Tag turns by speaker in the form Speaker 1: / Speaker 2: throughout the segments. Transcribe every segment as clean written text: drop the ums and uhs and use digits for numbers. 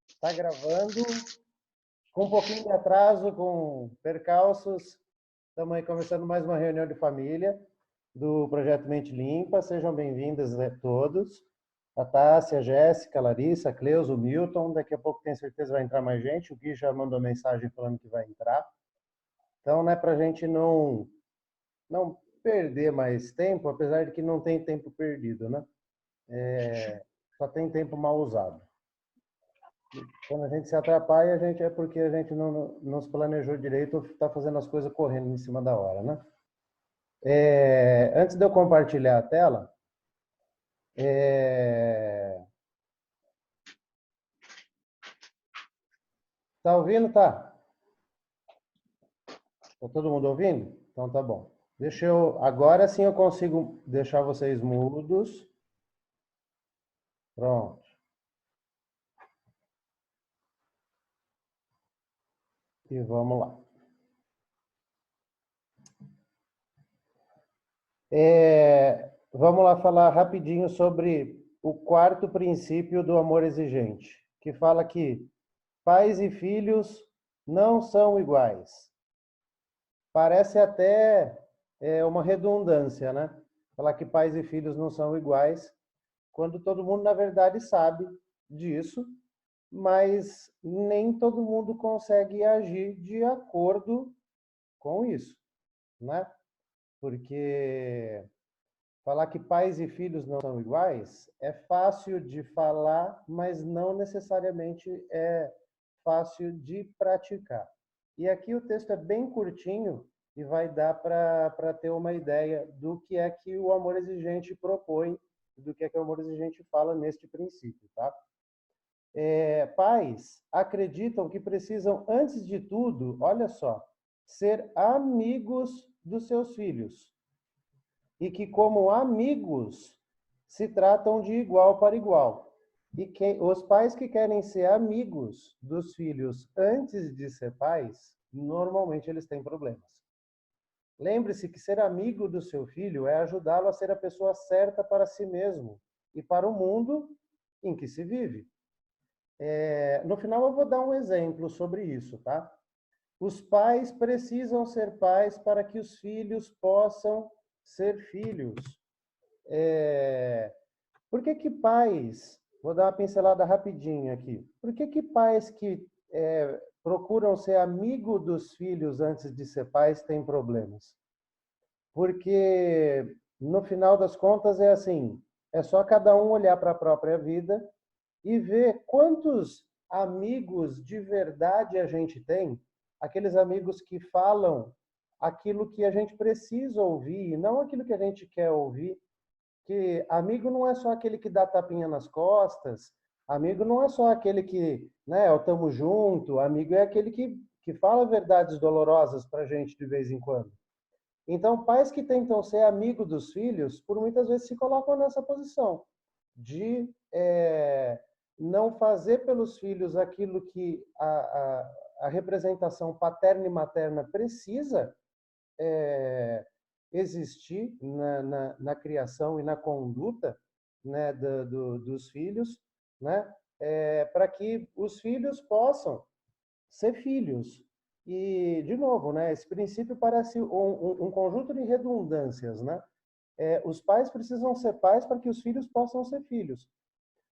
Speaker 1: Está gravando, com um pouquinho de atraso, com percalços. Estamos aí começando mais uma reunião de família do Projeto Mente Limpa. Sejam bem-vindos a todos. A Tássia, a Jéssica, a Larissa, a Cleusa, o Milton. Daqui a pouco tenho certeza vai entrar mais gente. O Gui já mandou mensagem falando que vai entrar. Então, né, para a gente não perder mais tempo, apesar de que não tem tempo perdido, né? Só tem tempo mal usado. Quando a gente se atrapalha, é porque a gente não se planejou direito ou está fazendo as coisas correndo em cima da hora, né? Antes de eu compartilhar a tela, tá ouvindo? Tá? Tá todo mundo ouvindo? Então tá bom. Agora sim eu consigo deixar vocês mudos. Pronto. E vamos lá. Vamos lá falar rapidinho sobre o quarto princípio do amor exigente, que fala que pais e filhos não são iguais. Parece até uma redundância, né? Falar que pais e filhos não são iguais, quando todo mundo, na verdade, sabe disso, mas nem todo mundo consegue agir de acordo com isso, né? Porque falar que pais e filhos não são iguais é fácil de falar, mas não necessariamente é fácil de praticar. E aqui o texto é bem curtinho e vai dar para ter uma ideia do que é que o amor exigente propõe, do que é que o amor exigente fala neste princípio, tá? Pais acreditam que precisam, antes de tudo, olha só, ser amigos dos seus filhos. E que, como amigos, se tratam de igual para igual. E os pais que querem ser amigos dos filhos antes de ser pais, normalmente eles têm problemas. Lembre-se que ser amigo do seu filho é ajudá-lo a ser a pessoa certa para si mesmo e para o mundo em que se vive. No final eu vou dar um exemplo sobre isso, tá? Os pais precisam ser pais para que os filhos possam ser filhos. Por que que pais, vou dar uma pincelada rapidinho aqui, por que que pais que procuram ser amigo dos filhos antes de ser pais têm problemas? Porque, no final das contas, é assim, é só cada um olhar para a própria vida e ver quantos amigos de verdade a gente tem, aqueles amigos que falam aquilo que a gente precisa ouvir, e não aquilo que a gente quer ouvir, que amigo não é só aquele que dá tapinha nas costas, amigo não é só aquele que, né, eu tamo junto, amigo é aquele que fala verdades dolorosas pra gente de vez em quando. Então, pais que tentam ser amigo dos filhos, por muitas vezes se colocam nessa posição de não fazer pelos filhos aquilo que a representação paterna e materna precisa existir na criação e na conduta, né, dos filhos, né, para que os filhos possam ser filhos. E, de novo, né, esse princípio parece um conjunto de redundâncias, né? Os pais precisam ser pais para que os filhos possam ser filhos.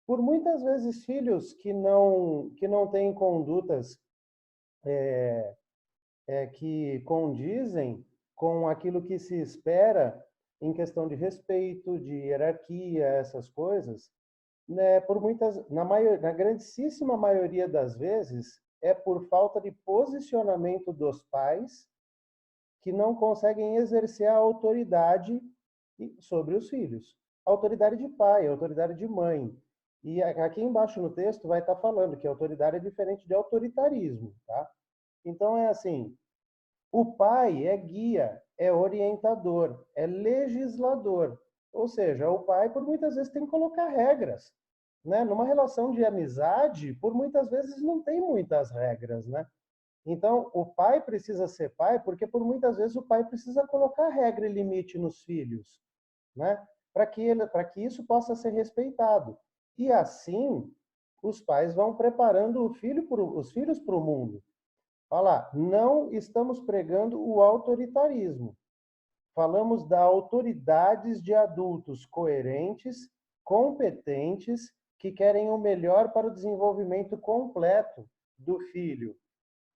Speaker 1: Por muitas vezes, filhos que não têm condutas que condizem com aquilo que se espera em questão de respeito, de hierarquia, essas coisas, né, na grandíssima maioria das vezes, é por falta de posicionamento dos pais que não conseguem exercer a autoridade sobre os filhos. Autoridade de pai, autoridade de mãe. E aqui embaixo no texto vai estar falando que autoridade é diferente de autoritarismo, tá? Então é assim, o pai é guia, é orientador, é legislador. Ou seja, o pai, por muitas vezes, tem que colocar regras. Né? Numa relação de amizade, por muitas vezes, não tem muitas regras. Né? Então, o pai precisa ser pai porque, por muitas vezes, o pai precisa colocar regra e limite nos filhos. Né? Para que isso possa ser respeitado. E assim, os pais vão preparando os filhos para o mundo. Olha lá, não estamos pregando o autoritarismo. Falamos da autoridades de adultos coerentes, competentes, que querem o melhor para o desenvolvimento completo do filho.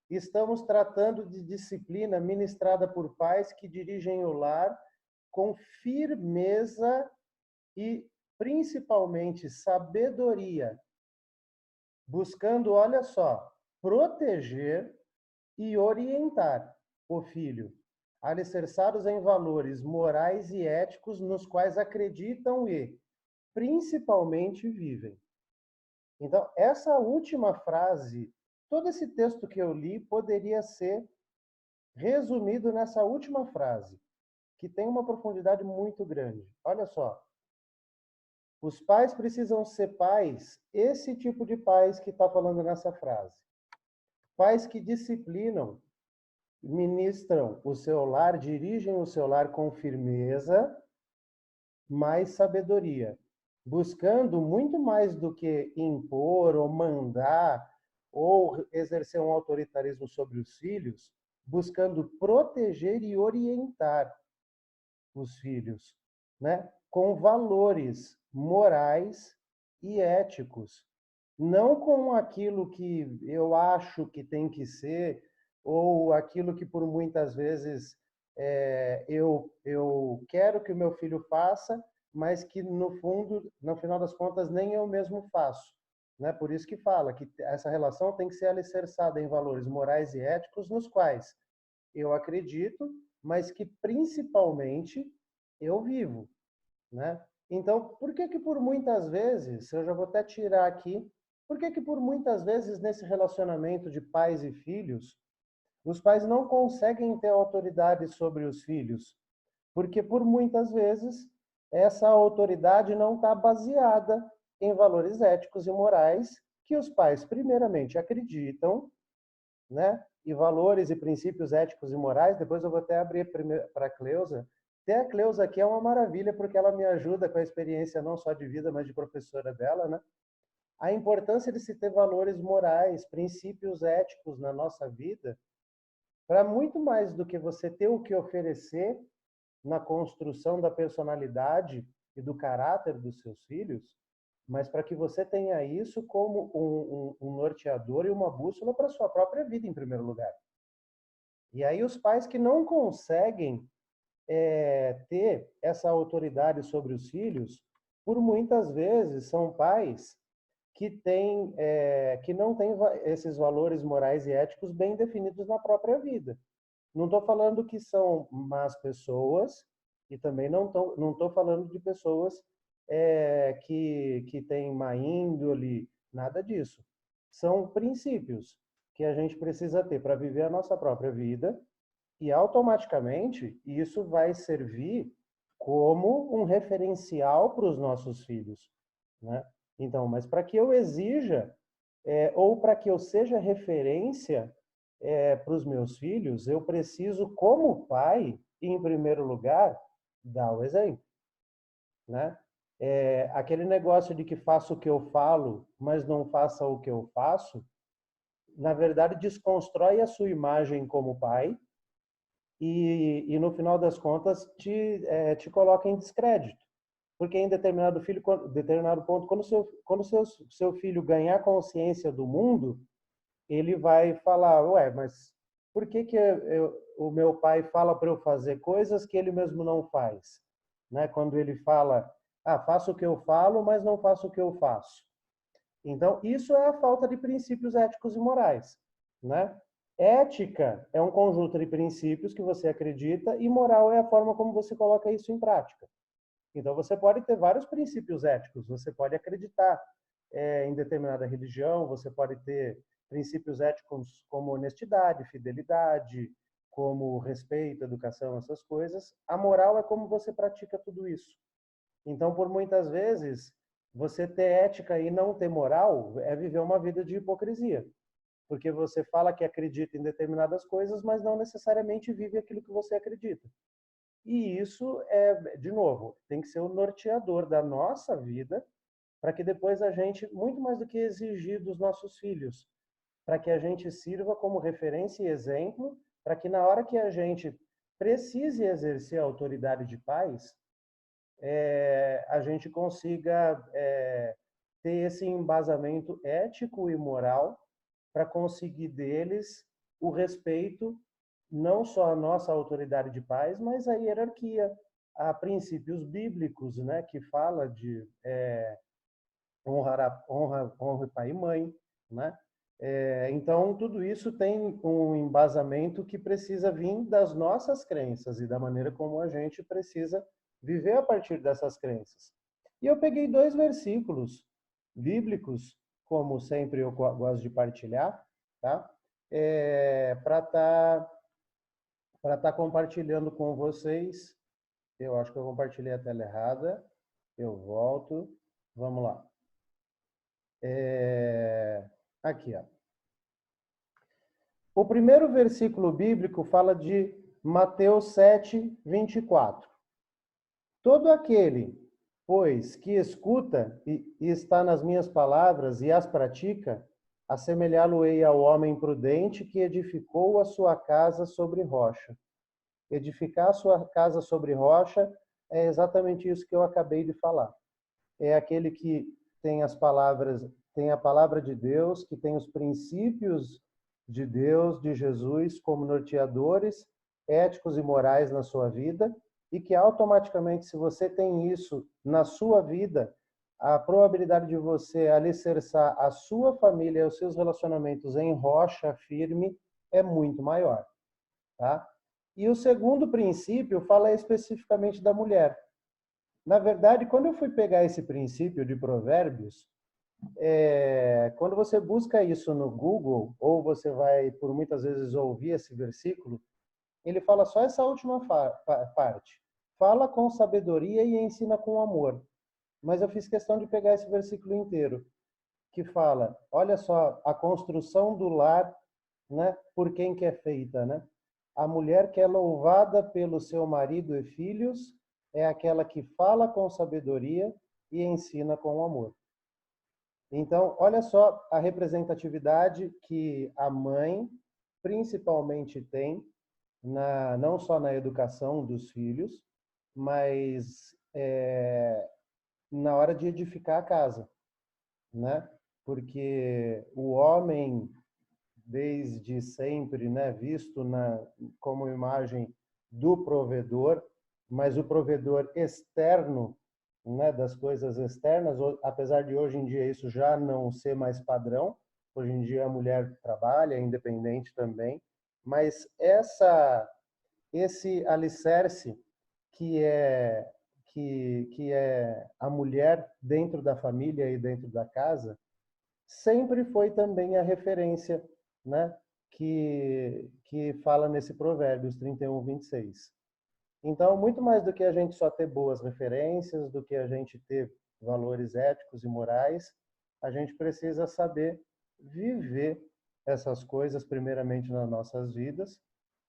Speaker 1: Estamos tratando de disciplina ministrada por pais que dirigem o lar com firmeza e, principalmente, sabedoria, buscando, olha só, proteger e orientar o filho, alicerçados em valores morais e éticos nos quais acreditam e, principalmente, vivem. Então, essa última frase, todo esse texto que eu li poderia ser resumido nessa última frase, que tem uma profundidade muito grande. Olha só, os pais precisam ser pais, esse tipo de pais que está falando nessa frase. Pais que disciplinam, ministram o seu lar, dirigem o seu lar com firmeza, mais sabedoria, buscando muito mais do que impor ou mandar ou exercer um autoritarismo sobre os filhos, buscando proteger e orientar os filhos, né? Com valores morais e éticos, não com aquilo que eu acho que tem que ser ou aquilo que por muitas vezes eu quero que o meu filho faça, mas que no fundo, no final das contas, nem eu mesmo faço. Né? Por isso que fala que essa relação tem que ser alicerçada em valores morais e éticos nos quais eu acredito, mas que principalmente eu vivo, né? Então, por que que por muitas vezes, eu já vou até tirar aqui, por que que por muitas vezes nesse relacionamento de pais e filhos, os pais não conseguem ter autoridade sobre os filhos? Porque por muitas vezes essa autoridade não está baseada em valores éticos e morais que os pais primeiramente acreditam, né? E valores e princípios éticos e morais. Depois eu vou até abrir para a Cleusa. Ter a Cleusa aqui é uma maravilha, porque ela me ajuda com a experiência não só de vida, mas de professora dela, né? A importância de se ter valores morais, princípios éticos na nossa vida, para muito mais do que você ter o que oferecer na construção da personalidade e do caráter dos seus filhos, mas para que você tenha isso como um norteador e uma bússola para a sua própria vida, em primeiro lugar. E aí os pais que não conseguem ter essa autoridade sobre os filhos, por muitas vezes são pais que não têm esses valores morais e éticos bem definidos na própria vida. Não estou falando que são más pessoas e também não estou falando de pessoas que têm má índole, nada disso. São princípios que a gente precisa ter para viver a nossa própria vida e automaticamente isso vai servir como um referencial para os nossos filhos, né? Então, mas para que eu exija ou para que eu seja referência para os meus filhos, eu preciso, como pai, em primeiro lugar, dar o exemplo, né? Aquele negócio de que faço o que eu falo, mas não faça o que eu faço, na verdade desconstrói a sua imagem como pai e no final das contas te coloca em descrédito. Porque em determinado ponto, quando seu filho ganhar consciência do mundo, ele vai falar, ué, mas por que que o meu pai fala para eu fazer coisas que ele mesmo não faz? Né? Quando ele fala, faço o que eu falo, mas não faço o que eu faço. Então, isso é a falta de princípios éticos e morais, né? Ética é um conjunto de princípios que você acredita e moral é a forma como você coloca isso em prática. Então, você pode ter vários princípios éticos, você pode acreditar em determinada religião, você pode ter princípios éticos como honestidade, fidelidade, como respeito, educação, essas coisas. A moral é como você pratica tudo isso. Então, por muitas vezes, você ter ética e não ter moral é viver uma vida de hipocrisia. Porque você fala que acredita em determinadas coisas, mas não necessariamente vive aquilo que você acredita. E isso de novo, tem que ser o norteador da nossa vida para que depois a gente, muito mais do que exigir dos nossos filhos, para que a gente sirva como referência e exemplo, para que na hora que a gente precise exercer a autoridade de pais, a gente consiga ter esse embasamento ético e moral para conseguir deles o respeito, não só à nossa autoridade de pais, mas à hierarquia, a princípios bíblicos, né, que fala de honra pai e mãe, né? Então, tudo isso tem um embasamento que precisa vir das nossas crenças e da maneira como a gente precisa viver a partir dessas crenças. E eu peguei 2 versículos bíblicos, como sempre eu gosto de partilhar, tá? Para estar compartilhando com vocês. Eu acho que eu compartilhei a tela errada. Eu volto. Vamos lá. Aqui, ó. O primeiro versículo bíblico fala de Mateus 7, 24. Todo aquele, pois, que escuta e está nas minhas palavras e as pratica, assemelhá-lo-ei ao homem prudente que edificou a sua casa sobre rocha. Edificar a sua casa sobre rocha é exatamente isso que eu acabei de falar. É aquele que tem as palavras, tem a palavra de Deus, que tem os princípios de Deus, de Jesus, como norteadores éticos e morais na sua vida, e que automaticamente, se você tem isso na sua vida, a probabilidade de você alicerçar a sua família e os seus relacionamentos em rocha firme é muito maior, tá? E o segundo princípio fala especificamente da mulher. Na verdade, quando eu fui pegar esse princípio de Provérbios, quando você busca isso no Google, ou você vai, por muitas vezes, ouvir esse versículo, ele fala só essa última parte. Fala com sabedoria e ensina com amor. Mas eu fiz questão de pegar esse versículo inteiro, que fala, olha só, a construção do lar, né, por quem que é feita, né? A mulher que é louvada pelo seu marido e filhos é aquela que fala com sabedoria e ensina com amor. Então, olha só a representatividade que a mãe principalmente tem, não só na educação dos filhos, mas na hora de edificar a casa, né? Porque o homem, desde sempre, né, visto como imagem do provedor, mas o provedor externo, né, das coisas externas, apesar de hoje em dia isso já não ser mais padrão, hoje em dia a mulher trabalha, é independente também, mas esse alicerce que é a mulher dentro da família e dentro da casa, sempre foi também a referência, né, que fala nesse Provérbios 31, 26. Então, muito mais do que a gente só ter boas referências, do que a gente ter valores éticos e morais, a gente precisa saber viver essas coisas primeiramente nas nossas vidas,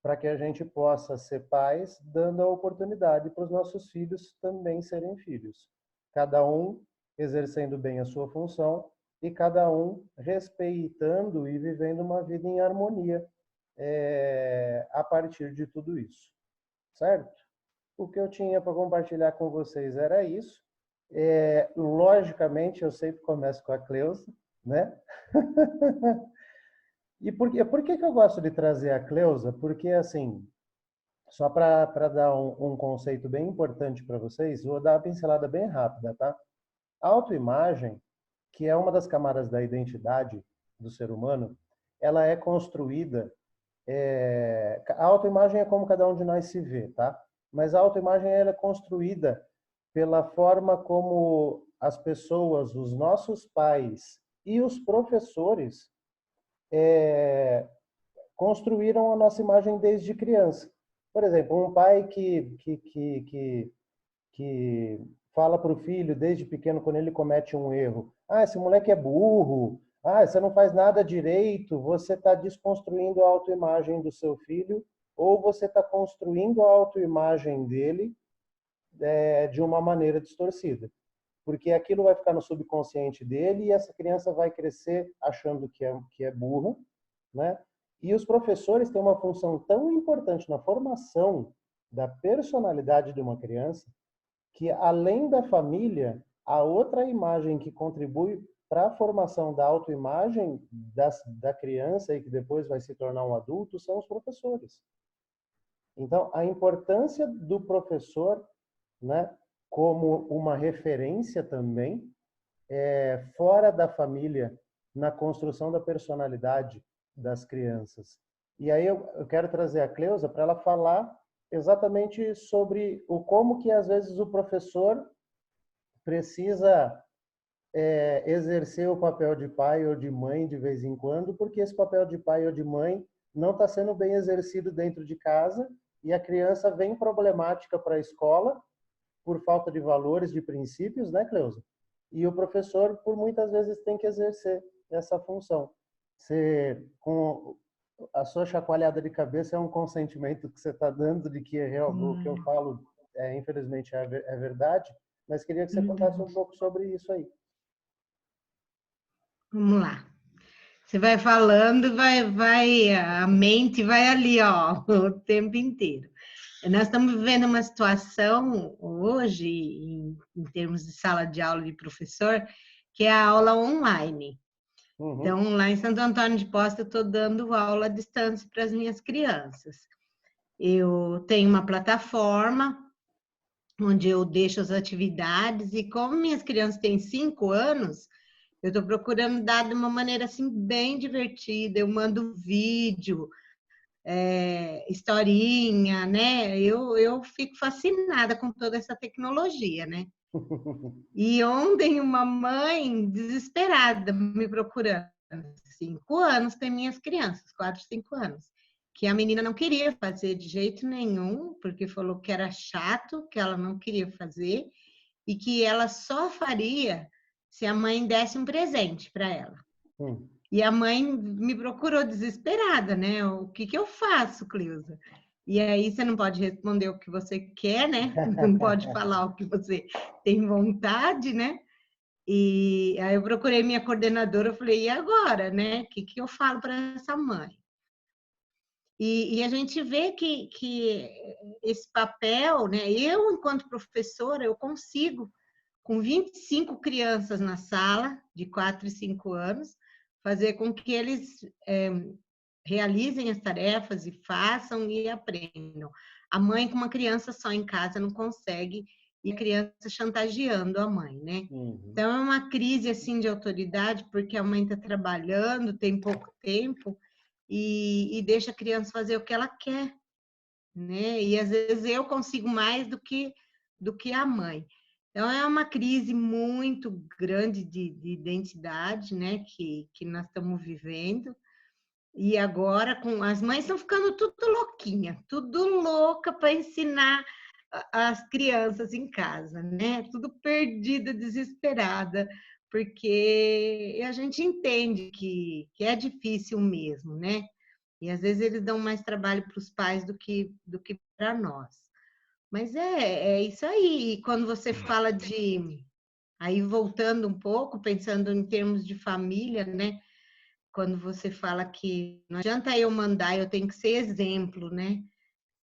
Speaker 1: para que a gente possa ser pais, dando a oportunidade para os nossos filhos também serem filhos. Cada um exercendo bem a sua função e cada um respeitando e vivendo uma vida em harmonia a partir de tudo isso, certo? O que eu tinha para compartilhar com vocês era isso. Logicamente, eu sempre começo com a Cleusa, né? E por que eu gosto de trazer a Cleusa? Porque, assim, só para dar um conceito bem importante para vocês, vou dar uma pincelada bem rápida, tá? A autoimagem, que é uma das camadas da identidade do ser humano, ela é construída. A autoimagem é como cada um de nós se vê, tá? Mas a autoimagem ela é construída pela forma como as pessoas, os nossos pais e os professores construíram a nossa imagem desde criança. Por exemplo, um pai que fala para o filho desde pequeno quando ele comete um erro: ah, esse moleque é burro, ah, você não faz nada direito, você está desconstruindo a autoimagem do seu filho, ou você está construindo a autoimagem dele de uma maneira distorcida. porque aquilo vai ficar no subconsciente dele e essa criança vai crescer achando que é burra, né? E os professores têm uma função tão importante na formação da personalidade de uma criança que, além da família, a outra imagem que contribui para a formação da autoimagem da criança e que depois vai se tornar um adulto são os professores. Então, a importância do professor, né, como uma referência também, fora da família, na construção da personalidade das crianças. E aí eu quero trazer a Cleusa para ela falar exatamente sobre o como que às vezes o professor precisa exercer o papel de pai ou de mãe de vez em quando, porque esse papel de pai ou de mãe não está sendo bem exercido dentro de casa e a criança vem problemática para a escola por falta de valores, de princípios, né, Cleusa? E o professor, por muitas vezes, tem que exercer essa função. Você, com a sua chacoalhada de cabeça, é um consentimento que você está dando de que o que eu falo, infelizmente, é verdade, mas queria que você contasse um pouco sobre isso aí.
Speaker 2: Vamos lá. Você vai falando, a mente vai ali, ó, o tempo inteiro. Nós estamos vivendo uma situação hoje, em termos de sala de aula de professor, que é a aula online. Então, lá em Santo Antônio de Poça, eu estou dando aula à distância para as minhas crianças. Eu tenho uma plataforma onde eu deixo as atividades e como minhas crianças têm 5 anos, eu estou procurando dar de uma maneira assim bem divertida. Eu mando vídeo, historinha, né? Eu fico fascinada com toda essa tecnologia, né? E ontem uma mãe desesperada me procurando, 5 anos tem minhas crianças, 4, 5 anos, que a menina não queria fazer de jeito nenhum, porque falou que era chato, que ela não queria fazer e que ela só faria se a mãe desse um presente para ela. E a mãe me procurou desesperada, né? O que eu faço, Cleusa? E aí você não pode responder o que você quer, né? Não pode falar o que você tem vontade, né? E aí eu procurei minha coordenadora, eu falei, e agora, né? O que eu falo para essa mãe? E a gente vê que esse papel, né? Eu, enquanto professora, eu consigo, com 25 crianças na sala, de 4 e 5 anos, fazer com que eles realizem as tarefas e façam e aprendam. A mãe com uma criança só em casa não consegue, e a criança chantageando a mãe, né? Então, é uma crise, assim, de autoridade, porque a mãe está trabalhando, tem pouco tempo, e deixa a criança fazer o que ela quer, né? E, às vezes, eu consigo mais do que a mãe. Então, é uma crise muito grande de identidade, né? Que nós estamos vivendo. E agora, as mães estão ficando tudo louquinha, tudo louca para ensinar as crianças em casa, né? Tudo perdida, desesperada, porque a gente entende que é difícil mesmo, né? E às vezes eles dão mais trabalho para os pais do que para nós. Mas é isso aí. E quando você fala de... Aí voltando um pouco, pensando em termos de família, né? Quando você fala que não adianta eu mandar, eu tenho que ser exemplo, né?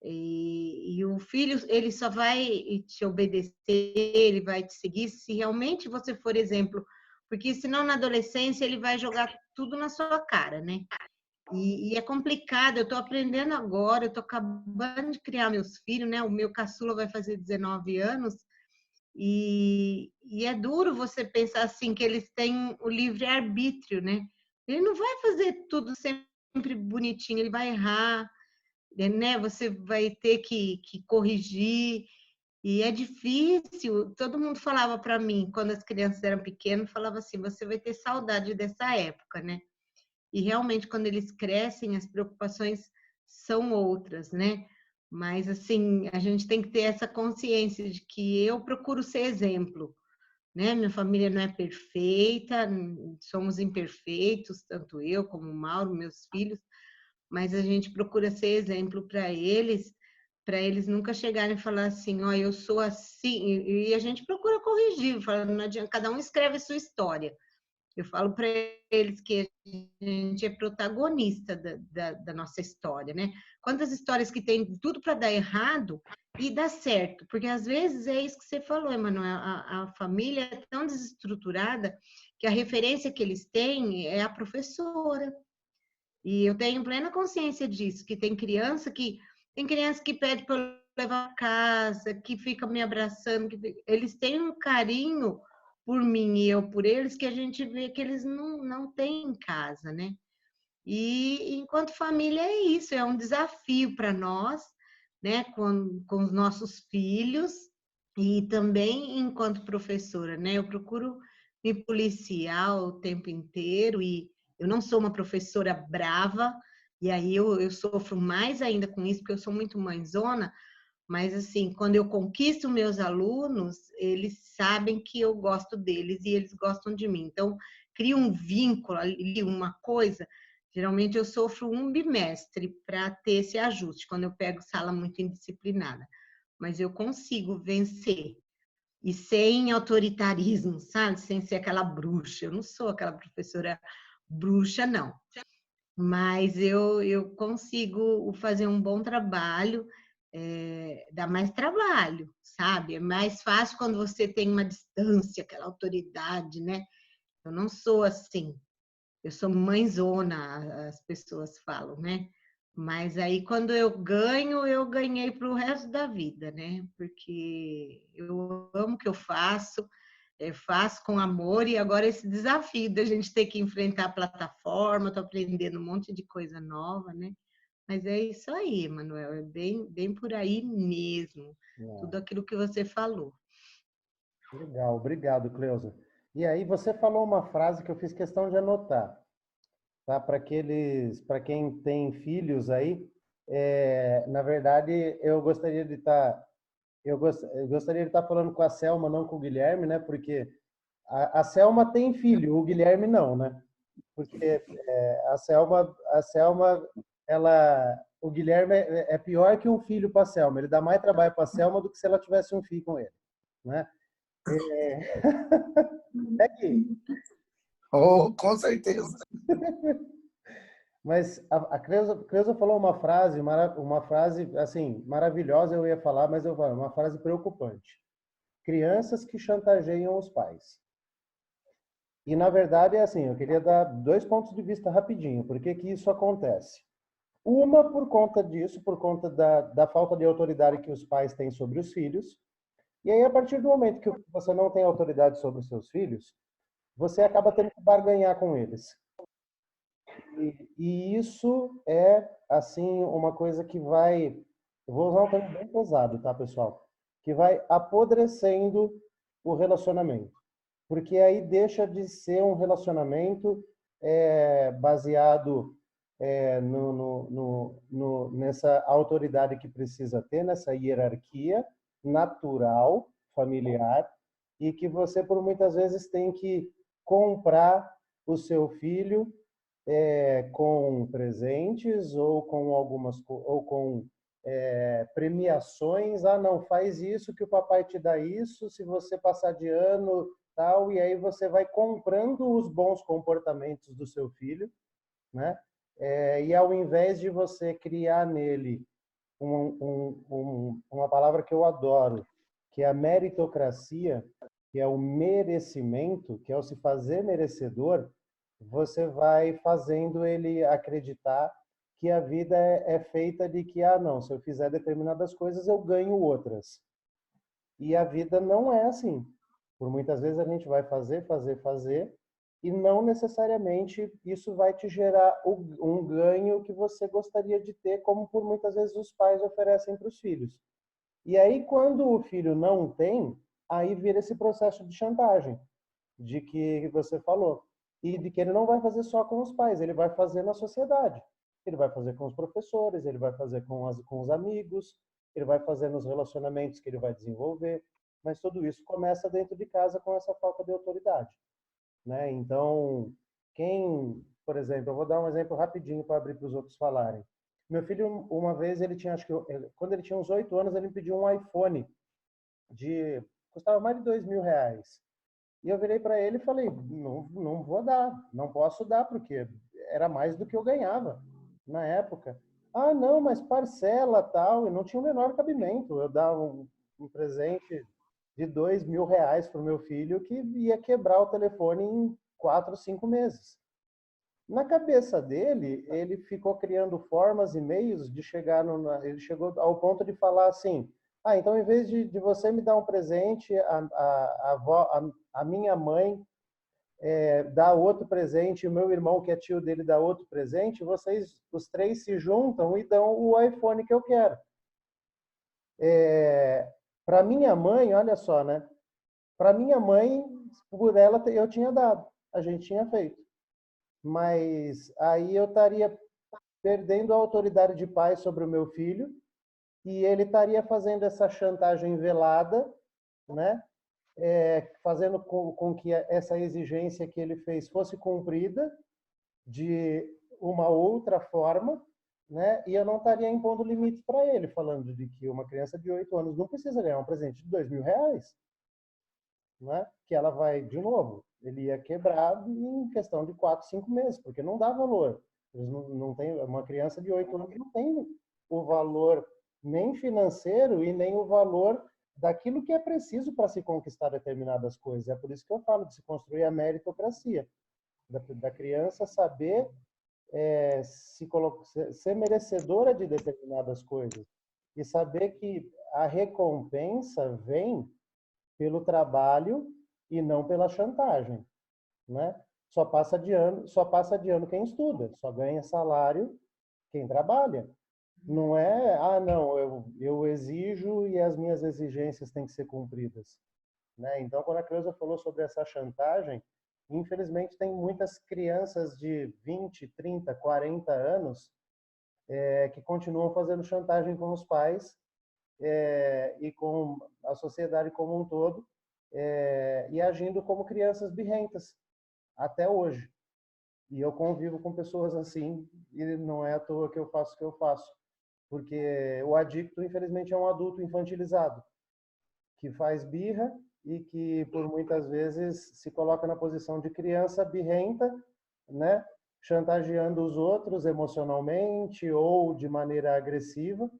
Speaker 2: E o filho, ele só vai te obedecer, ele vai te seguir se realmente você for exemplo, porque senão na adolescência ele vai jogar tudo na sua cara, né? E é complicado, eu estou aprendendo agora, eu estou acabando de criar meus filhos, né? O meu caçula vai fazer 19 anos, e é duro você pensar assim, que eles têm o livre-arbítrio, né? Ele não vai fazer tudo sempre bonitinho, ele vai errar, né? Você vai ter que corrigir, e é difícil. Todo mundo falava para mim, quando as crianças eram pequenas, falava assim, você vai ter saudade dessa época, né? E realmente, quando eles crescem, as preocupações são outras, né? Mas, assim, a gente tem que ter essa consciência de que eu procuro ser exemplo, né? Minha família não é perfeita, somos imperfeitos, tanto eu como o Mauro, meus filhos, mas a gente procura ser exemplo para eles, para eles nunca chegarem e falar assim, ó, eu sou assim, e a gente procura corrigir, falando, não adianta, cada um escreve a sua história. Eu falo para eles que a gente é protagonista da nossa história, né? Quantas histórias que tem tudo para dar errado e dá certo, porque às vezes é isso que você falou, Emanuel, a família é tão desestruturada que a referência que eles têm é a professora. E eu tenho plena consciência disso, que tem criança que pede para eu levar a casa, que fica me abraçando, eles têm um carinho por mim e eu por eles que a gente vê que eles não têm em casa, né? E enquanto família é isso, é um desafio para nós, né, com os nossos filhos e também enquanto professora, né? Eu procuro me policiar o tempo inteiro e eu não sou uma professora brava, e aí eu sofro mais ainda com isso, porque eu sou muito mãezona, mas assim, quando eu conquisto meus alunos, eles sabem que eu gosto deles e eles gostam de mim. Então, cria um vínculo ali, uma coisa. Geralmente eu sofro um bimestre para ter esse ajuste, quando eu pego sala muito indisciplinada. Mas eu consigo vencer. E sem autoritarismo, sabe? Sem ser aquela bruxa. Eu não sou aquela professora bruxa, não. Mas eu consigo fazer um bom trabalho, dá mais trabalho, sabe? É mais fácil quando você tem uma distância, aquela autoridade, né? Eu não sou assim, eu sou mãezona, as pessoas falam, né? Mas aí quando eu ganhei para o resto da vida, né? Porque eu amo o que eu faço, faço com amor e agora esse desafio da gente ter que enfrentar a plataforma, estou aprendendo um monte de coisa nova, né? Mas é isso aí, Manuel, é bem por aí mesmo, tudo
Speaker 1: É,
Speaker 2: aquilo que você falou.
Speaker 1: legal, obrigado, Cleusa. E aí você falou uma frase que eu fiz questão de anotar, tá? Para quem tem filhos aí, na verdade, eu gostaria de estar falando com a Selma, não com o Guilherme, né? Porque a Selma tem filho, o Guilherme não, né? Porque a Selma, o Guilherme é pior que um filho para a Selma. Ele dá mais trabalho para a Selma do que se ela tivesse um filho com ele, né? É que,
Speaker 3: Oh, com certeza.
Speaker 1: mas a Cleusa falou uma frase assim maravilhosa. Eu ia falar, mas eu falo uma frase preocupante. Crianças que chantageiam os pais. E na verdade é assim. Eu queria dar dois pontos de vista rapidinho. Por que que isso acontece? Uma, por conta disso, por conta da falta de autoridade que os pais têm sobre os filhos. E aí, a partir do momento que você não tem autoridade sobre os seus filhos, você acaba tendo que barganhar com eles. E isso é, assim, uma coisa que vai. Eu vou usar um termo bem pesado, tá, pessoal? Que vai apodrecendo o relacionamento. Porque aí deixa de ser um relacionamento baseado nessa autoridade que precisa ter, nessa hierarquia natural, familiar, e que você, por muitas vezes, tem que comprar o seu filho com presentes ou com premiações. Ah, não faz isso que o papai te dá isso, se você passar de ano, tal, e aí você vai comprando os bons comportamentos do seu filho, né? E ao invés de você criar nele uma palavra que eu adoro, que é a meritocracia, que é o merecimento, que é o se fazer merecedor, você vai fazendo ele acreditar que a vida é feita de que, ah, não, se eu fizer determinadas coisas, eu ganho outras. E a vida não é assim. Por muitas vezes a gente vai fazer, e não necessariamente isso vai te gerar um ganho que você gostaria de ter, como por muitas vezes os pais oferecem para os filhos. E aí, quando o filho não tem, aí vira esse processo de chantagem, de que você falou. E de que ele não vai fazer só com os pais, ele vai fazer na sociedade. Ele vai fazer com os professores, ele vai fazer com os amigos, ele vai fazer nos relacionamentos que ele vai desenvolver. Mas tudo isso começa dentro de casa com essa falta de autoridade, né? Então, por exemplo, eu vou dar um exemplo rapidinho para abrir para os outros falarem. Meu filho, uma vez, ele tinha, acho que, quando ele tinha uns 8 anos, ele me pediu um iPhone custava mais de R$ 2.000. E eu virei para ele e falei, não vou dar, não posso dar, porque era mais do que eu ganhava na época. Ah, não, mas parcela tal, e não tinha o menor cabimento. Eu dar um presente de R$ 2.000 para o meu filho que ia quebrar o telefone em 4, 5 meses. Na cabeça dele, ele ficou criando formas e meios de chegar ele chegou ao ponto de falar assim: ah, então em vez de você me dar um presente, a minha mãe dá outro presente, o meu irmão, que é tio dele, dá outro presente, vocês, os três, se juntam e dão o iPhone que eu quero. Para minha mãe, olha só, né? Para minha mãe, por ela, eu tinha dado, a gente tinha feito. Mas aí eu estaria perdendo a autoridade de pai sobre o meu filho e ele estaria fazendo essa chantagem velada, né? Fazendo com que essa exigência que ele fez fosse cumprida de uma outra forma, né? E eu não estaria impondo limites para ele, falando de que uma criança de 8 anos não precisa ganhar um presente de R$ 2.000, né? Que ela vai, de novo, ele ia quebrar em questão de 4, 5 meses, porque não dá valor. Eles não tem, uma criança de 8 anos não tem o valor nem financeiro e nem o valor daquilo que é preciso para se conquistar determinadas coisas. É por isso que eu falo de se construir a meritocracia, da criança saber ser merecedora de determinadas coisas e saber que a recompensa vem pelo trabalho e não pela chantagem, né? Só passa de ano quem estuda, só ganha salário quem trabalha. Não é, não, eu exijo e as minhas exigências têm que ser cumpridas, né? Então, quando a Cleusa falou sobre essa chantagem, infelizmente tem muitas crianças de 20, 30, 40 anos que continuam fazendo chantagem com os pais e com a sociedade como um todo, e agindo como crianças birrentas até hoje. E eu convivo com pessoas assim, e não é à toa que eu faço o que eu faço, porque o adicto, infelizmente, é um adulto infantilizado, que faz birra e que, por muitas vezes, se coloca na posição de criança birrenta, né? Chantageando os outros emocionalmente ou de maneira agressiva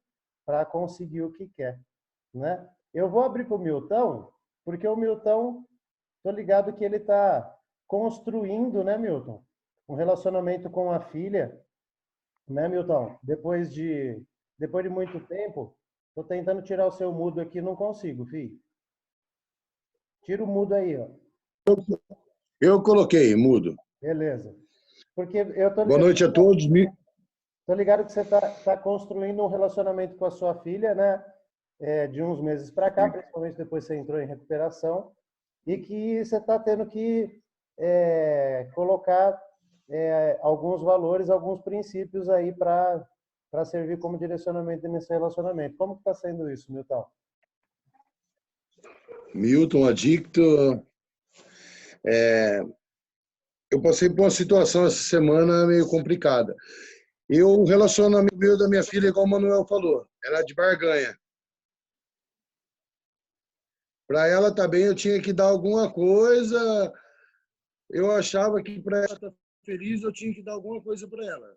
Speaker 1: para conseguir o que quer, né? Eu vou abrir para o Milton, porque o Milton, tô ligado que ele está construindo, né, Milton? Um relacionamento com a filha, né, Milton? Depois de muito tempo, tô tentando tirar o seu mudo aqui, não consigo, filho. Tira o mudo aí, ó.
Speaker 3: Eu coloquei mudo.
Speaker 1: Beleza. Porque eu
Speaker 3: Boa noite a todos.
Speaker 1: tô ligado que você tá construindo um relacionamento com a sua filha, né? De uns meses para cá, principalmente depois que você entrou em recuperação, e que você está tendo que colocar alguns valores, alguns princípios aí para servir como direcionamento nesse relacionamento. Como que está sendo isso, Milton?
Speaker 3: Milton, adicto. Eu passei por uma situação essa semana meio complicada. O relacionamento meu da minha filha, igual o Manuel falou, era de barganha. Para ela também eu tinha que dar alguma coisa. Eu achava que para ela estar feliz eu tinha que dar alguma coisa para ela.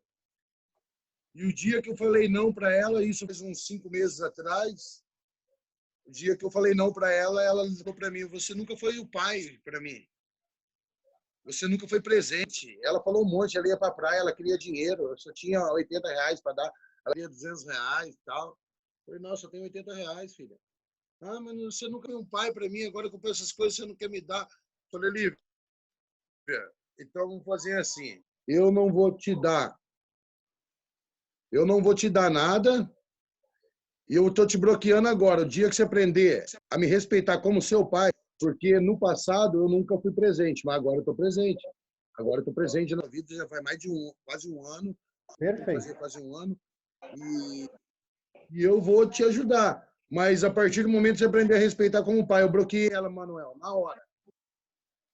Speaker 3: E o dia que eu falei não para ela, isso faz uns 5 meses atrás, o dia que eu falei não para ela, ela falou para mim: você nunca foi o pai para mim. Você nunca foi presente. Ela falou um monte, ela ia para a praia, ela queria dinheiro, eu só tinha R$ 80 para dar, ela queria R$ 200 e tal. Eu falei: nossa, eu tenho R$ 80, filha. Ah, mas você nunca foi um pai para mim, agora que eu penso essas coisas, você não quer me dar. Eu falei: Lívia, então vamos fazer assim, eu não vou te dar nada e eu estou te bloqueando agora. O dia que você aprender a me respeitar como seu pai, porque no passado eu nunca fui presente, mas agora eu estou presente. Agora eu estou presente na vida, já faz quase um ano.
Speaker 1: Perfeito.
Speaker 3: Quase um ano. E eu vou te ajudar. Mas a partir do momento que você aprender a respeitar como pai, eu bloqueei ela, Manuel, na hora.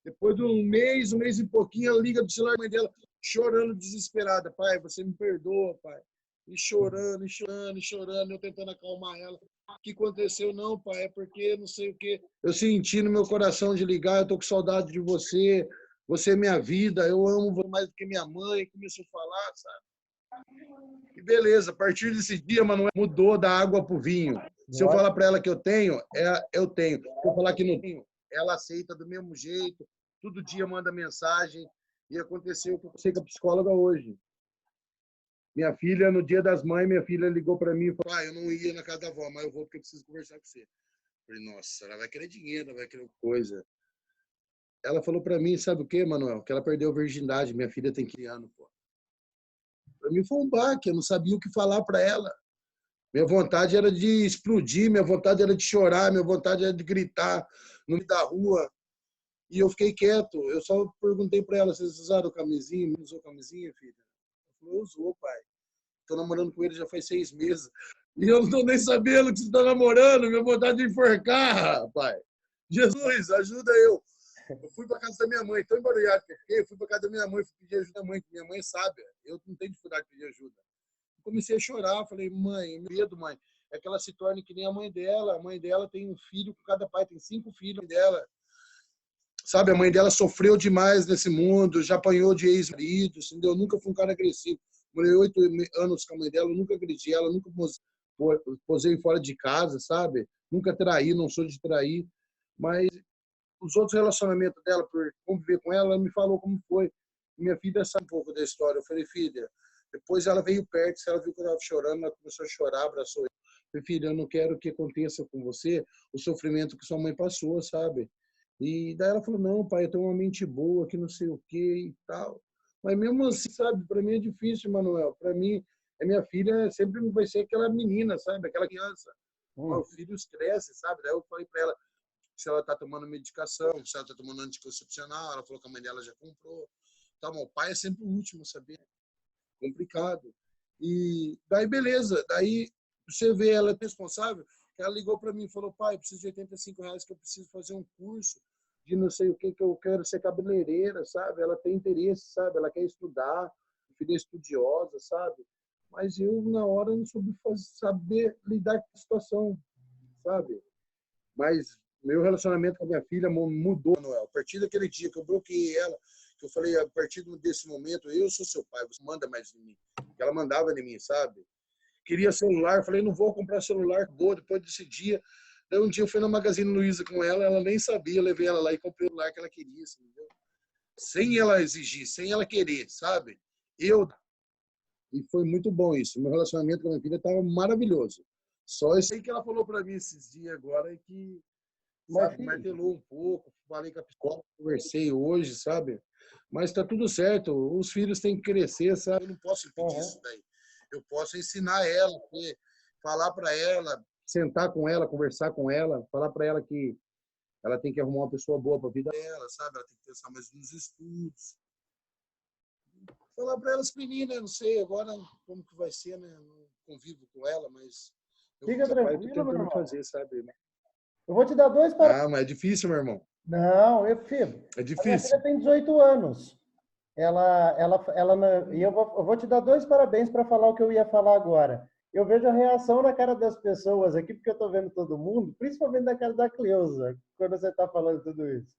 Speaker 3: Depois de um mês e pouquinho, ela liga do celular da mãe dela, chorando, desesperada. Pai, você me perdoa, pai. E chorando, e chorando, e chorando, eu tentando acalmar ela. O que aconteceu? Não, pai, é porque não sei o quê. Eu senti no meu coração de ligar, eu tô com saudade de você, você é minha vida, eu amo você mais do que minha mãe. Começou a falar, sabe? E beleza, a partir desse dia, Manuel, mudou da água pro vinho. Se eu falar para ela que eu tenho, eu tenho. Se eu falar que não tenho, ela aceita do mesmo jeito. Todo dia manda mensagem. E aconteceu o que eu sei com a psicóloga hoje. Minha filha, no Dia das Mães, minha filha ligou para mim e falou: eu não ia na casa da avó, mas eu vou porque eu preciso conversar com você. Eu falei: nossa, ela vai querer dinheiro, ela vai querer coisa. Ela falou para mim, sabe o quê, Manuel? Que ela perdeu a virgindade. Minha filha tem 15 anos, pô. Para mim foi um baque, eu não sabia o que falar para ela. Minha vontade era de explodir, minha vontade era de chorar, minha vontade era de gritar no meio da rua. E eu fiquei quieto. Eu só perguntei para ela: vocês usaram camisinha? Não usou camisinha, filha? Ela falou: usou, pai. Estou namorando com ele já faz 6 meses. E eu não estou nem sabendo que você está namorando. Minha vontade de enforcar, pai. Jesus, ajuda eu. Eu fui para casa da minha mãe, tão embarulhado que eu fiquei. Eu fui para casa da minha mãe, fui pedir ajuda da mãe, que minha mãe sabe. Eu não tenho dificuldade de pedir ajuda. Comecei a chorar, falei: mãe, medo, mãe. É que ela se torne que nem a mãe dela. A mãe dela tem um filho, cada pai tem 5 filhos dela. Sabe, a mãe dela sofreu demais nesse mundo, já apanhou de ex-maridos, entendeu? Eu nunca fui um cara agressivo. Morei 8 anos com a mãe dela, eu nunca agredi ela, nunca posei fora de casa, sabe? Nunca traí, não sou de trair. Mas os outros relacionamentos dela, por conviver com ela, ela me falou como foi. Minha filha sabe um pouco da história. Eu falei: filha, depois ela veio perto, ela viu que eu estava chorando, ela começou a chorar, abraçou eu. Falei: filha, eu não quero que aconteça com você o sofrimento que sua mãe passou, sabe? E daí ela falou: não, pai, eu tenho uma mente boa, que não sei o que e tal. Mas mesmo assim, sabe, para mim é difícil, Manuel. Para mim, a minha filha sempre vai ser aquela menina, sabe? Aquela criança. O filho cresce, sabe? Daí eu falei para ela se ela está tomando medicação, se ela está tomando anticoncepcional. Ela falou que a mãe dela já comprou. Tá, o pai é sempre o último, sabe? Complicado. E daí, beleza. Daí você vê, ela é responsável. Ela ligou para mim e falou: pai, eu preciso de R$ 85 que eu preciso fazer um curso de não sei o que eu quero ser cabeleireira, sabe? Ela tem interesse, sabe? Ela quer estudar, filha estudiosa, sabe? Mas eu, na hora, não soube saber lidar com a situação, sabe? Mas meu relacionamento com a minha filha mudou, Manuel. A partir daquele dia que eu bloqueei ela, que eu falei: a partir desse momento, eu sou seu pai, você manda mais em mim. Ela mandava em mim, sabe? Queria celular, falei: não vou comprar celular, boa, depois desse dia. Daí um dia eu fui na Magazine Luiza com ela, ela nem sabia, eu levei ela lá e comprei o celular que ela queria, entendeu? Sem ela exigir, sem ela querer, sabe? E foi muito bom isso. Meu relacionamento com a minha filha estava maravilhoso. Só isso aí que ela falou para mim esses dias agora é que, sabe, martelou um pouco, falei com a psicóloga, conversei hoje, sabe? Mas tá tudo certo, os filhos têm que crescer, sabe? Eu não posso impedir isso daí. Eu posso ensinar ela, falar para ela, sentar com ela, conversar com ela, falar para ela que ela tem que arrumar uma pessoa boa para a vida dela, sabe? Ela tem que pensar mais nos estudos. Falar para elas, meninas, não sei agora como que vai ser, né? Não convivo com ela, mas eu
Speaker 1: Fica tranquilo,
Speaker 3: tô tentando
Speaker 1: meu irmão.
Speaker 3: fazer, sabe?
Speaker 1: Eu vou te dar 2 parabéns.
Speaker 3: Ah, mas é difícil, meu irmão.
Speaker 1: Não, filho,
Speaker 3: É
Speaker 1: a minha
Speaker 3: difícil.
Speaker 1: filha tem 18 anos. E eu vou te dar 2 parabéns para falar o que eu ia falar agora. Eu vejo a reação na cara das pessoas aqui, porque eu estou vendo todo mundo, principalmente na cara da Cleusa, quando você está falando tudo isso.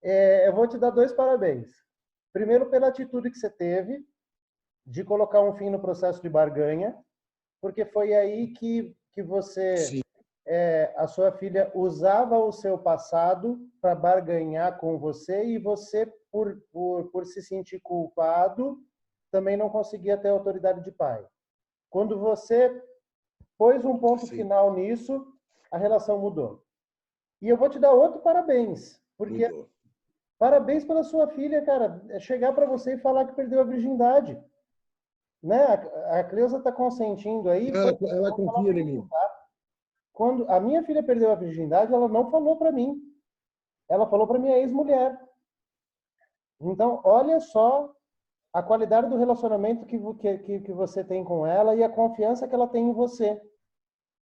Speaker 1: Eu vou te dar 2 parabéns. Primeiro, pela atitude que você teve de colocar um fim no processo de barganha, porque foi aí que você, a sua filha, usava o seu passado para barganhar com você e você, por se sentir culpado, também não conseguia ter autoridade de pai. Quando você pôs um ponto final nisso, a relação mudou. E eu vou te dar outro parabéns, porque
Speaker 3: Mudou.
Speaker 1: parabéns pela sua filha, cara, chegar para você e falar que perdeu a virgindade. Né? A Cleusa está consentindo aí.
Speaker 3: Ela confia em mim.
Speaker 1: Quando a minha filha perdeu a virgindade, ela não falou para mim. Ela falou para minha ex-mulher. Então, olha só a qualidade do relacionamento que você tem com ela e a confiança que ela tem em você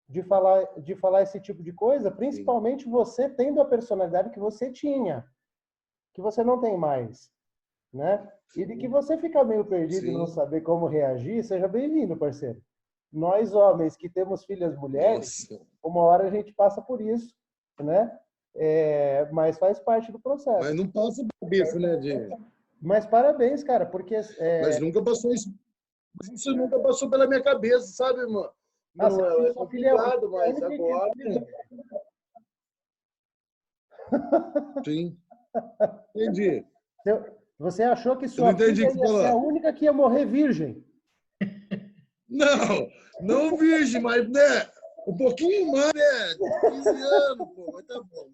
Speaker 1: de falar esse tipo de coisa, principalmente você tendo a personalidade que você tinha, que você não tem mais. né? E de que você fica meio perdido e não
Speaker 3: Sim.
Speaker 1: saber como reagir, seja bem-vindo, parceiro. Nós, homens, que temos filhas mulheres,
Speaker 3: Nossa.
Speaker 1: uma hora a gente passa por isso, né? Mas faz parte do processo.
Speaker 3: Mas não passa por cabeça, né,
Speaker 1: Mas parabéns, cara, porque
Speaker 3: Mas nunca passou isso. Mas isso nunca passou pela minha cabeça, sabe, irmão? Manuel, é
Speaker 1: sua filha é
Speaker 3: complicado,
Speaker 1: a
Speaker 3: mas
Speaker 1: única que
Speaker 3: agora. Sim. Entendi.
Speaker 1: Você achou que
Speaker 3: Eu não
Speaker 1: sua
Speaker 3: entendi o
Speaker 1: filha
Speaker 3: que você
Speaker 1: ia ser a
Speaker 3: falou.
Speaker 1: única que ia morrer virgem?
Speaker 3: Não, não virgem, mas, né? Um pouquinho mais, né? 15 anos, pô, mas tá bom.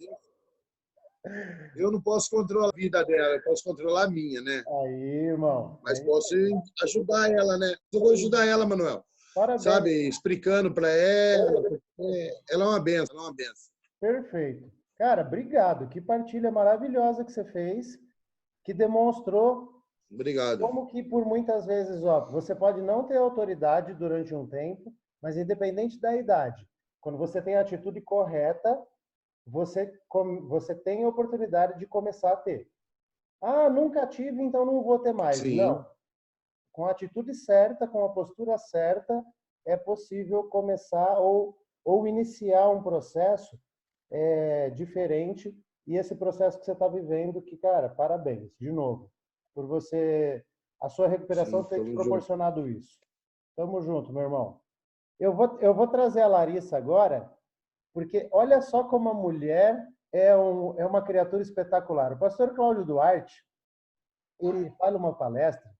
Speaker 3: Eu não posso controlar a vida dela, eu posso controlar a minha, né?
Speaker 1: Aí, irmão.
Speaker 3: Mas posso ajudar ela, né? Eu vou ajudar ela, Manuel.
Speaker 1: Parabéns.
Speaker 3: Sabe, explicando para ela, porque ela é uma benção, ela é uma benção.
Speaker 1: Perfeito. Cara, obrigado. Que partilha maravilhosa que você fez, que demonstrou
Speaker 3: Obrigado.
Speaker 1: como que por muitas vezes, ó, você pode não ter autoridade durante um tempo, mas independente da idade, quando você tem a atitude correta, você tem a oportunidade de começar a ter. Ah, nunca tive, então não vou ter mais.
Speaker 3: Sim,
Speaker 1: Não. Com a atitude certa, com a postura certa, é possível começar ou iniciar um processo diferente. E esse processo que você está vivendo, que, cara, parabéns, de novo, por você, a sua recuperação
Speaker 3: sim,
Speaker 1: ter te
Speaker 3: tamo junto.
Speaker 1: proporcionado isso. Tamo junto, meu irmão. Eu vou trazer a Larissa agora, porque olha só como a mulher é uma criatura espetacular. O pastor Cláudio Duarte, ele fala uma palestra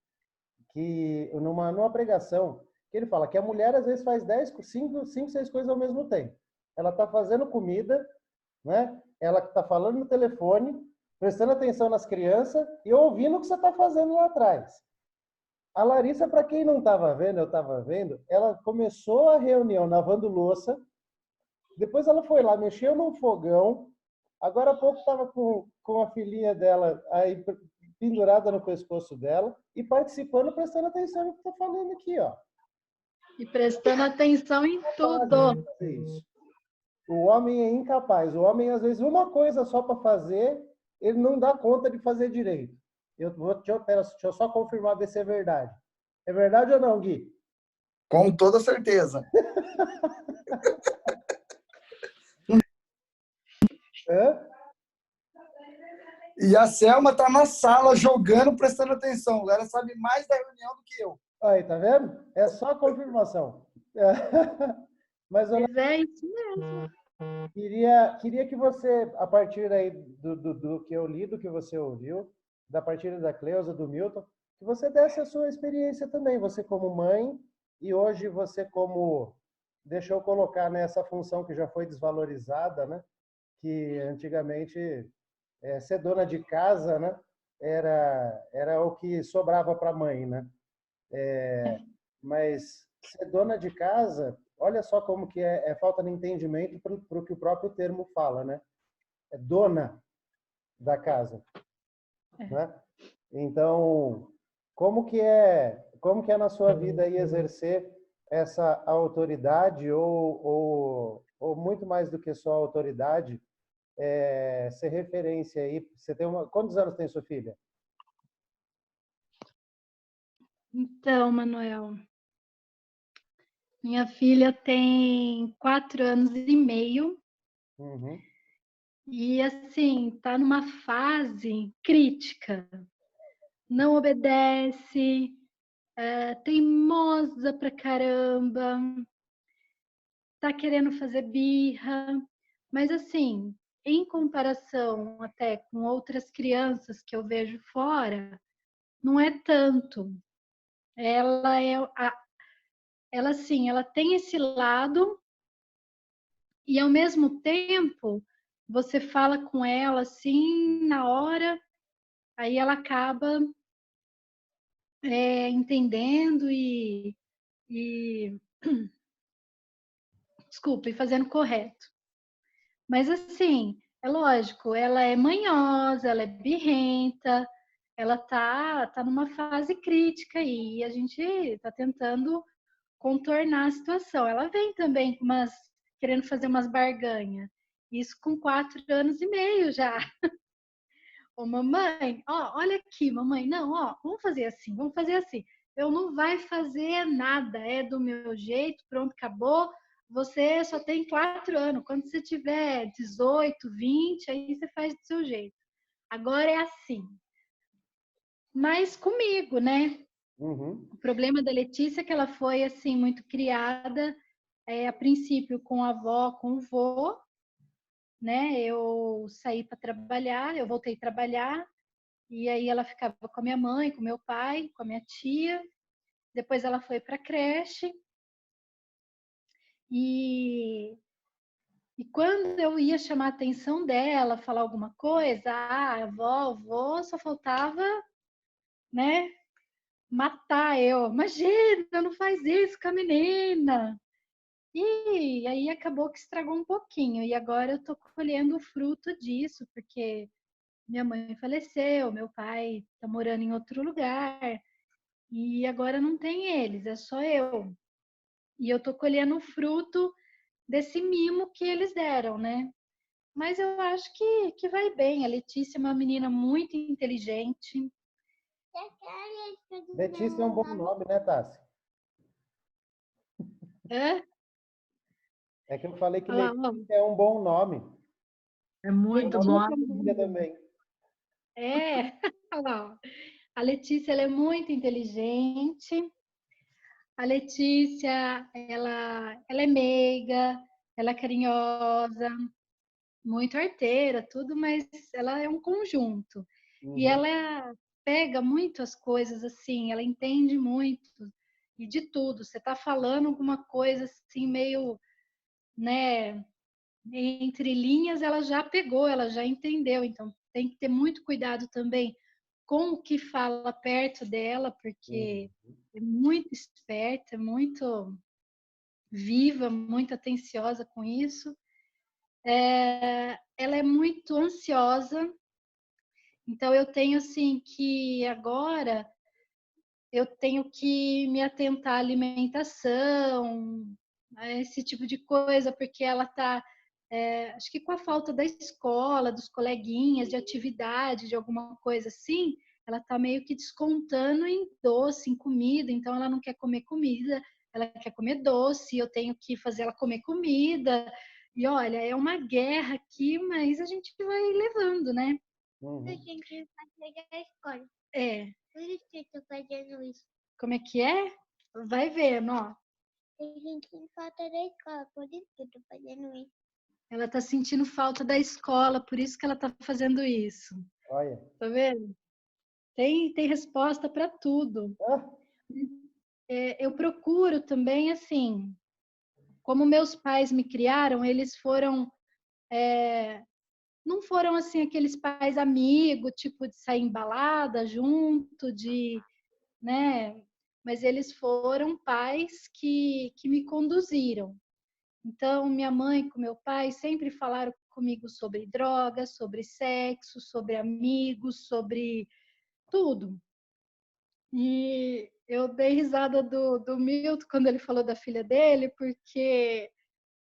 Speaker 1: que numa pregação, que ele fala que a mulher às vezes faz 5, 6 coisas ao mesmo tempo. Ela está fazendo comida, né? Ela está falando no telefone, prestando atenção nas crianças e ouvindo o que você está fazendo lá atrás. A Larissa, para quem não estava vendo, eu estava vendo, ela começou a reunião lavando louça, depois ela foi lá, mexeu num fogão, agora há pouco estava com a filhinha dela aí pendurada no pescoço dela e participando, prestando atenção no que está falando aqui, ó.
Speaker 4: E prestando atenção em tudo.
Speaker 1: Isso. O homem é incapaz. O homem, às vezes, uma coisa só para fazer, ele não dá conta de fazer direito. Deixa eu só confirmar, ver se é verdade. É verdade ou não, Gui?
Speaker 5: Com toda certeza.
Speaker 1: Hã?
Speaker 5: E a Selma tá na sala jogando, prestando atenção. Ela sabe mais da reunião do que eu.
Speaker 1: Aí, tá vendo? É só a confirmação. Mas eu
Speaker 4: Mas é isso mesmo.
Speaker 1: queria que você, a partir aí do que eu li, do que você ouviu, da partilha da Cleusa, do Milton, que você desse a sua experiência também, você como mãe, e hoje você como, deixa eu colocar nessa função que já foi desvalorizada, né? Que antigamente ser dona de casa, né? Era o que sobrava para a mãe, né? Mas ser dona de casa, olha só como que é falta de entendimento para o que o próprio termo fala, né? É dona da casa, né? Então, como que é na sua vida aí exercer essa autoridade ou muito mais do que só autoridade, ser referência aí? Você tem quantos anos tem sua filha?
Speaker 4: Então, Manuel, minha filha tem 4 anos e meio
Speaker 1: Uhum.
Speaker 4: e, assim, tá numa fase crítica. Não obedece, teimosa pra caramba, tá querendo fazer birra, mas, assim, em comparação até com outras crianças que eu vejo fora, não é tanto. Ela é ela sim, ela tem esse lado e ao mesmo tempo você fala com ela assim na hora, aí ela acaba entendendo e desculpa, e fazendo correto. Mas assim, é lógico, ela é manhosa, ela é birrenta, ela tá numa fase crítica e a gente tá tentando contornar a situação. Ela vem também querendo fazer umas barganhas. Isso com 4 anos e meio já. Ô, mamãe, ó, olha aqui, mamãe. Não, ó, vamos fazer assim, vamos fazer assim. Eu não vai fazer nada, é do meu jeito, pronto, acabou. Você só tem 4 anos. Quando você tiver 18, 20, aí você faz do seu jeito. Agora é assim. Mas comigo, né?
Speaker 1: Uhum.
Speaker 4: O problema da Letícia é que ela foi, assim, muito criada, a princípio com a avó, com o vô, né? Eu saí para trabalhar, eu voltei a trabalhar, e aí ela ficava com a minha mãe, com meu pai, com a minha tia. Depois ela foi para a creche. E quando eu ia chamar a atenção dela, falar alguma coisa, avó, só faltava, né, matar eu. Imagina, não faz isso com a menina. E aí acabou que estragou um pouquinho. E agora eu tô colhendo o fruto disso, porque minha mãe faleceu, meu pai tá morando em outro lugar. E agora não tem eles, é só eu. E eu tô colhendo o fruto desse mimo que eles deram, né? Mas eu acho que vai bem. A Letícia é uma menina muito inteligente.
Speaker 1: Letícia é um bom nome, né, Tassi?
Speaker 4: É?
Speaker 1: É que eu falei que
Speaker 4: Olha lá, ó.
Speaker 1: Letícia é um bom nome.
Speaker 2: É muito
Speaker 1: Nome
Speaker 2: bom.
Speaker 1: de família também.
Speaker 4: É, olha lá, ó. A Letícia, ela é muito inteligente. A Letícia, ela é meiga, ela é carinhosa, muito arteira, tudo, mas ela é um conjunto. E
Speaker 1: Uhum.
Speaker 4: ela pega muito as coisas assim, ela entende muito e de tudo. Você tá falando alguma coisa assim meio, né, entre linhas, ela já pegou, ela já entendeu. Então tem que ter muito cuidado também com o que fala perto dela,
Speaker 1: Uhum.
Speaker 4: porque é muito esperta, é muito viva, muito atenciosa com isso. Ela é muito ansiosa, então eu tenho assim que agora eu tenho que me atentar à alimentação, a esse tipo de coisa, porque ela está, acho que com a falta da escola, dos coleguinhas, de atividade, de alguma coisa assim, ela está meio que descontando em doce, em comida, então ela não quer comer comida, ela quer comer doce, eu tenho que fazer ela comer comida. E olha, é uma guerra aqui, mas a gente vai levando, né?
Speaker 1: Uhum.
Speaker 4: A gente vai pegar a escola. É. Por isso que eu tô fazendo isso. Como é que é? Vai vendo, ó. Eu sentindo falta da escola, por isso que eu tô fazendo isso. Ela tá sentindo falta da escola, por isso que ela tá fazendo isso.
Speaker 1: Olha.
Speaker 4: Tá vendo? Tem resposta para tudo.
Speaker 1: Ah,
Speaker 4: Eu procuro também, assim, como meus pais me criaram, eles foram, não foram assim aqueles pais amigos, tipo de sair em balada junto, de, né? Mas eles foram pais que me conduziram. Então, minha mãe com meu pai sempre falaram comigo sobre drogas, sobre sexo, sobre amigos, sobre tudo. E eu dei risada do Milton quando ele falou da filha dele, porque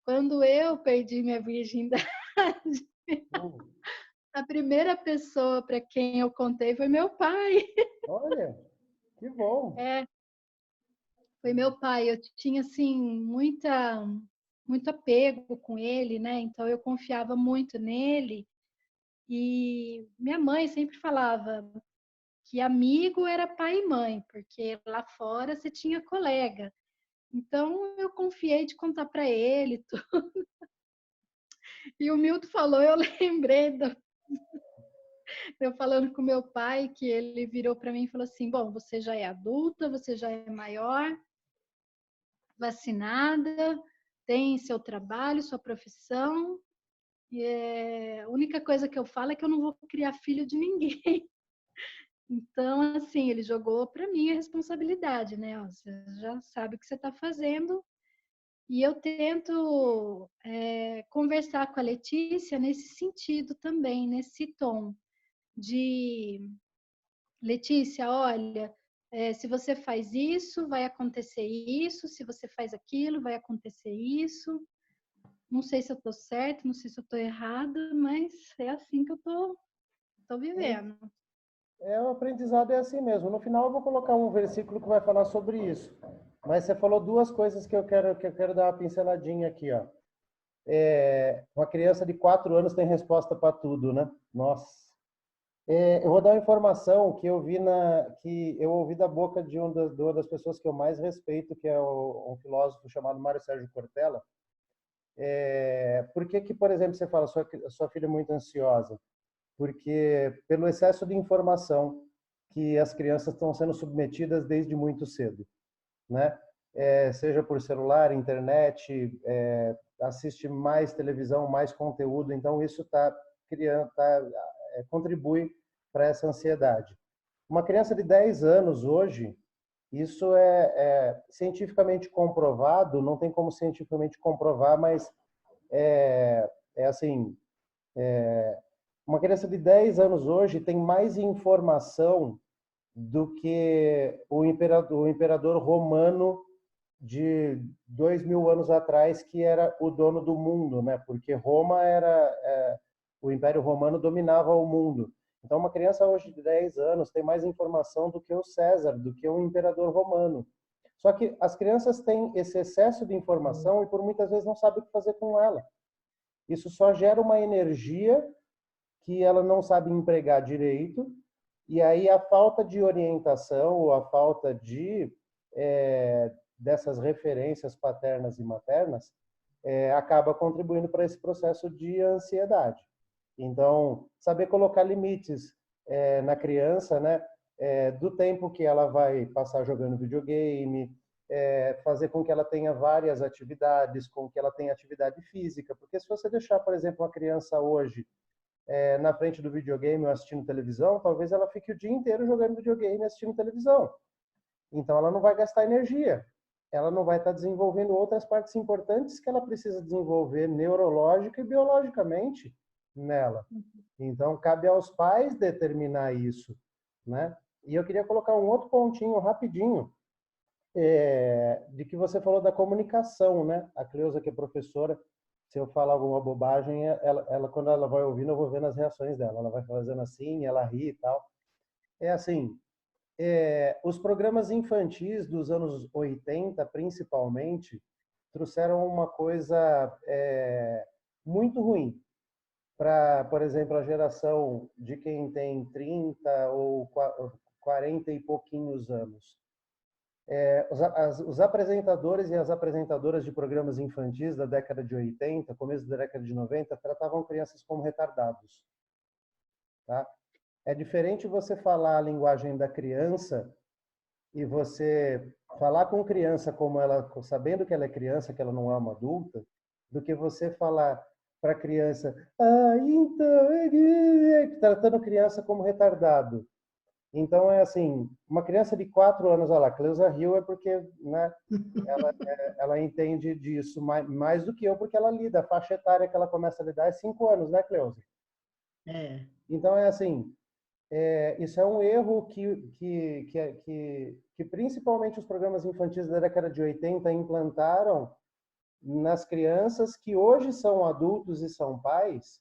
Speaker 4: quando eu perdi minha virgindade,
Speaker 1: uhum.
Speaker 4: a primeira pessoa para quem eu contei foi meu pai.
Speaker 1: Olha, que bom.
Speaker 4: É, foi meu pai. Eu tinha assim muito apego com ele, né? Então eu confiava muito nele. E minha mãe sempre falava que amigo era pai e mãe, porque lá fora você tinha colega. Então eu confiei de contar para ele. E o Milton falou, eu lembrei eu falando com meu pai, que ele virou para mim e falou assim: bom, você já é adulta, você já é maior, vacinada, tem seu trabalho, sua profissão. A única coisa que eu falo é que eu não vou criar filho de ninguém. Então, assim, ele jogou para mim a responsabilidade, né? Ó, você já sabe o que você está fazendo. E eu tento conversar com a Letícia nesse sentido também, nesse tom de Letícia, olha, se você faz isso, vai acontecer isso, se você faz aquilo, vai acontecer isso. Não sei se eu estou certa, não sei se eu estou errada, mas é assim que eu estou estou vivendo.
Speaker 1: O aprendizado é assim mesmo. No final eu vou colocar um versículo que vai falar sobre isso. Mas você falou duas coisas que eu quero dar uma pinceladinha aqui, ó. Uma criança de 4 anos tem resposta para tudo, né? Nossa. Eu vou dar uma informação que eu ouvi da boca de uma das pessoas que eu mais respeito, que é um filósofo chamado Mário Sérgio Cortella. Por que, por exemplo, você fala sua filha é muito ansiosa? Porque pelo excesso de informação que as crianças estão sendo submetidas desde muito cedo, né? Seja por celular, internet, assiste mais televisão, mais conteúdo, então isso contribui para essa ansiedade. Uma criança de 10 anos hoje, isso é cientificamente comprovado, não tem como cientificamente comprovar, mas assim, uma criança de 10 anos hoje tem mais informação do que o imperador romano de 2000 anos atrás, que era o dono do mundo, né? Porque Roma o Império Romano dominava o mundo. Então, uma criança hoje de 10 anos tem mais informação do que o César, do que o imperador romano. Só que as crianças têm esse excesso de informação e por muitas vezes não sabem o que fazer com ela. Isso só gera uma energia que ela não sabe empregar direito, e aí a falta de orientação ou a falta dessas referências paternas e maternas acaba contribuindo para esse processo de ansiedade. Então, saber colocar limites na criança, né, do tempo que ela vai passar jogando videogame, fazer com que ela tenha várias atividades, com que ela tenha atividade física, porque se você deixar, por exemplo, uma criança hoje na frente do videogame ou assistindo televisão, talvez ela fique o dia inteiro jogando videogame e assistindo televisão. Então, ela não vai gastar energia. Ela não vai estar desenvolvendo outras partes importantes que ela precisa desenvolver neurológica e biologicamente nela. Então, cabe aos pais determinar isso, né? E eu queria colocar um outro pontinho rapidinho, de que você falou da comunicação, né? A Cleusa, que é professora, se eu falar alguma bobagem, ela quando ela vai ouvindo, eu vou vendo as reações dela. Ela vai fazendo assim, ela ri e tal. Assim, os programas infantis dos anos 80, principalmente, trouxeram uma coisa muito ruim para, por exemplo, a geração de quem tem 30 ou 40 e pouquinhos anos. Os apresentadores e as apresentadoras de programas infantis da década de 80, começo da década de 90, tratavam crianças como retardados. Tá? É diferente você falar a linguagem da criança e você falar com criança como ela, sabendo que ela é criança, que ela não é uma adulta, do que você falar para a criança, tratando criança como retardado. Então, assim, uma criança de 4 anos, olha lá, Cleusa riu porque, né, ela entende disso mais do que eu, porque ela lida, a faixa etária que ela começa a lidar é 5 anos, né, Cleusa? Então, assim, isso é um erro que principalmente os programas infantis da década de 80 implantaram nas crianças que hoje são adultos e são pais,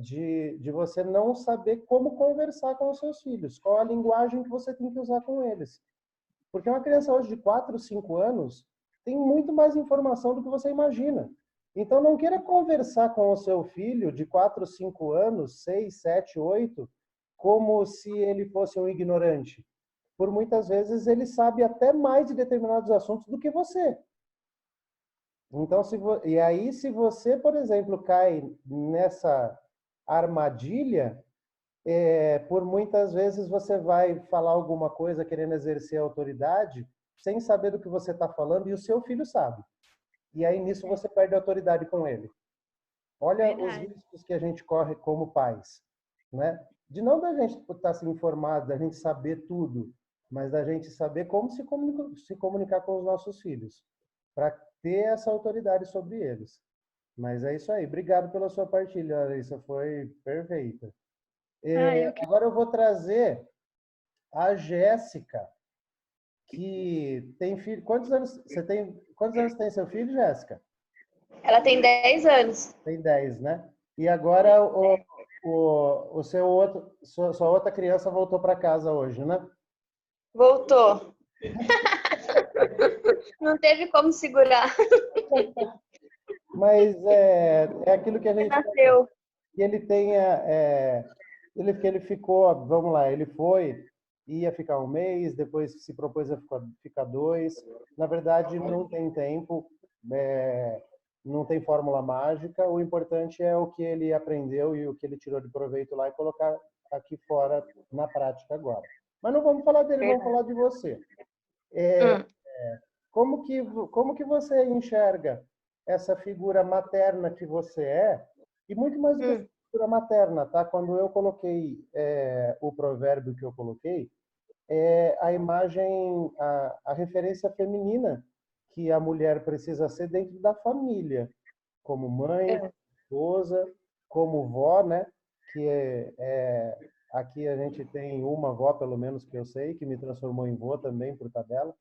Speaker 1: de você não saber como conversar com os seus filhos, qual a linguagem que você tem que usar com eles. Porque uma criança hoje de 4, 5 anos tem muito mais informação do que você imagina. Então, não queira conversar com o seu filho de 4, 5 anos, 6, 7, 8, como se ele fosse um ignorante. Por muitas vezes, ele sabe até mais de determinados assuntos do que você. Então, e aí, se você, por exemplo, cai nessa armadilha, por muitas vezes você vai falar alguma coisa querendo exercer autoridade, sem saber do que você está falando, e o seu filho sabe. E aí, nisso, você perde a autoridade com ele. Olha os riscos que a gente corre como pais, né? De não da gente estar se informado, da gente saber tudo, mas da gente saber como se comunicar com os nossos filhos, para ter essa autoridade sobre eles. Mas é isso aí. Obrigado pela sua partilha, Larissa. Foi perfeita. Agora eu vou trazer a Jéssica, que tem filho. Quantos anos tem seu filho, Jéssica?
Speaker 6: Ela tem 10 anos.
Speaker 1: Tem 10, né? E agora Sua outra criança voltou para casa hoje, né?
Speaker 6: Voltou. Não teve como segurar.
Speaker 1: Mas é aquilo que a gente
Speaker 6: Nasceu.
Speaker 1: que ele tenha que ele ficou, vamos lá, ele foi, ia ficar um mês, depois se propôs a ficar 2. Na verdade, não tem tempo, não tem fórmula mágica. O importante é o que ele aprendeu e o que ele tirou de proveito lá e colocar aqui fora na prática agora. Mas não vamos falar dele, vamos falar de você. Como que você enxerga essa figura materna que você é? E muito mais do que figura materna, tá? Quando eu coloquei o provérbio que eu coloquei, a imagem, a referência feminina que a mulher precisa ser dentro da família, como mãe, esposa, como vó, né? Que aqui a gente tem uma vó, pelo menos que eu sei, que me transformou em vó também por tabela.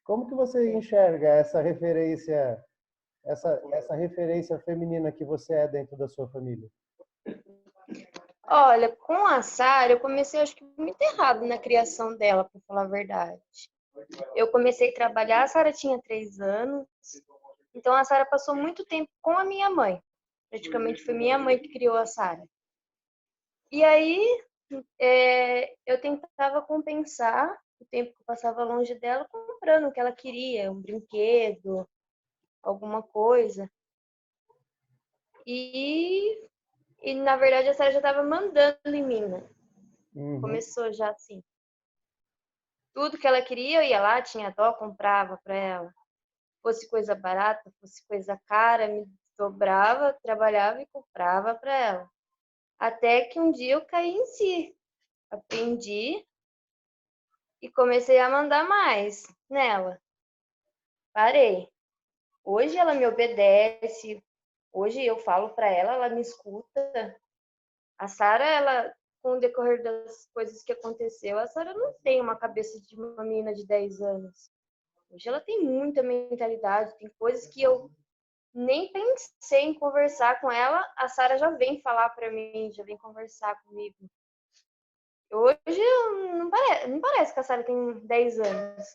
Speaker 1: Como que você enxerga essa referência feminina que você é dentro da sua família?
Speaker 6: Olha, com a Sara, eu comecei, acho que muito errado na criação dela, para falar a verdade. Eu comecei a trabalhar, a Sara tinha 3 anos, então a Sara passou muito tempo com a minha mãe. Praticamente foi minha mãe que criou a Sara. E aí, eu tentava compensar o tempo que eu passava longe dela comprando o que ela queria, um brinquedo, alguma coisa. E na verdade, a Sara já estava mandando em mim, né? Começou já assim. Tudo que ela queria, eu ia lá, tinha dó, comprava para ela. Fosse coisa barata, fosse coisa cara, me dobrava, trabalhava e comprava para ela. Até que um dia eu caí em si. Aprendi e comecei a mandar mais nela. Parei. Hoje ela me obedece. Hoje eu falo para ela, ela me escuta. A Sara, ela, com o decorrer das coisas que aconteceu, a Sara não tem uma cabeça de uma menina de 10 anos. Hoje ela tem muita mentalidade, tem coisas que eu nem pensei em conversar com ela, a Sara já vem falar para mim, já vem conversar comigo. Hoje não parece que a Sara tem 10 anos.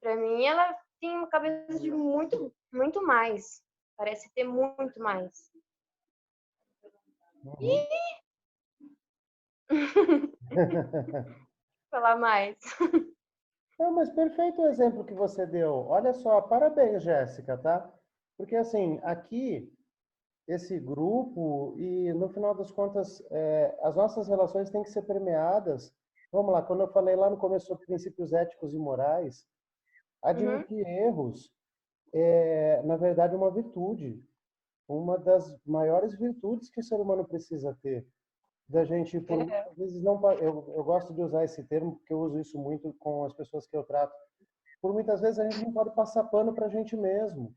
Speaker 6: Para mim, ela tem uma cabeça de muito, muito mais. Parece ter muito mais. Falar mais.
Speaker 1: Não, mas perfeito o exemplo que você deu. Olha só, parabéns, Jéssica, tá? Porque assim, aqui esse grupo e no final das contas as nossas relações têm que ser permeadas. Vamos lá, quando eu falei lá no começo sobre princípios éticos e morais, admitir erros é, na verdade, uma virtude, uma das maiores virtudes que o ser humano precisa ter. Da gente, por muitas vezes, não. Eu gosto de usar esse termo porque eu uso isso muito com as pessoas que eu trato. Por muitas vezes, a gente não pode passar pano para a gente mesmo.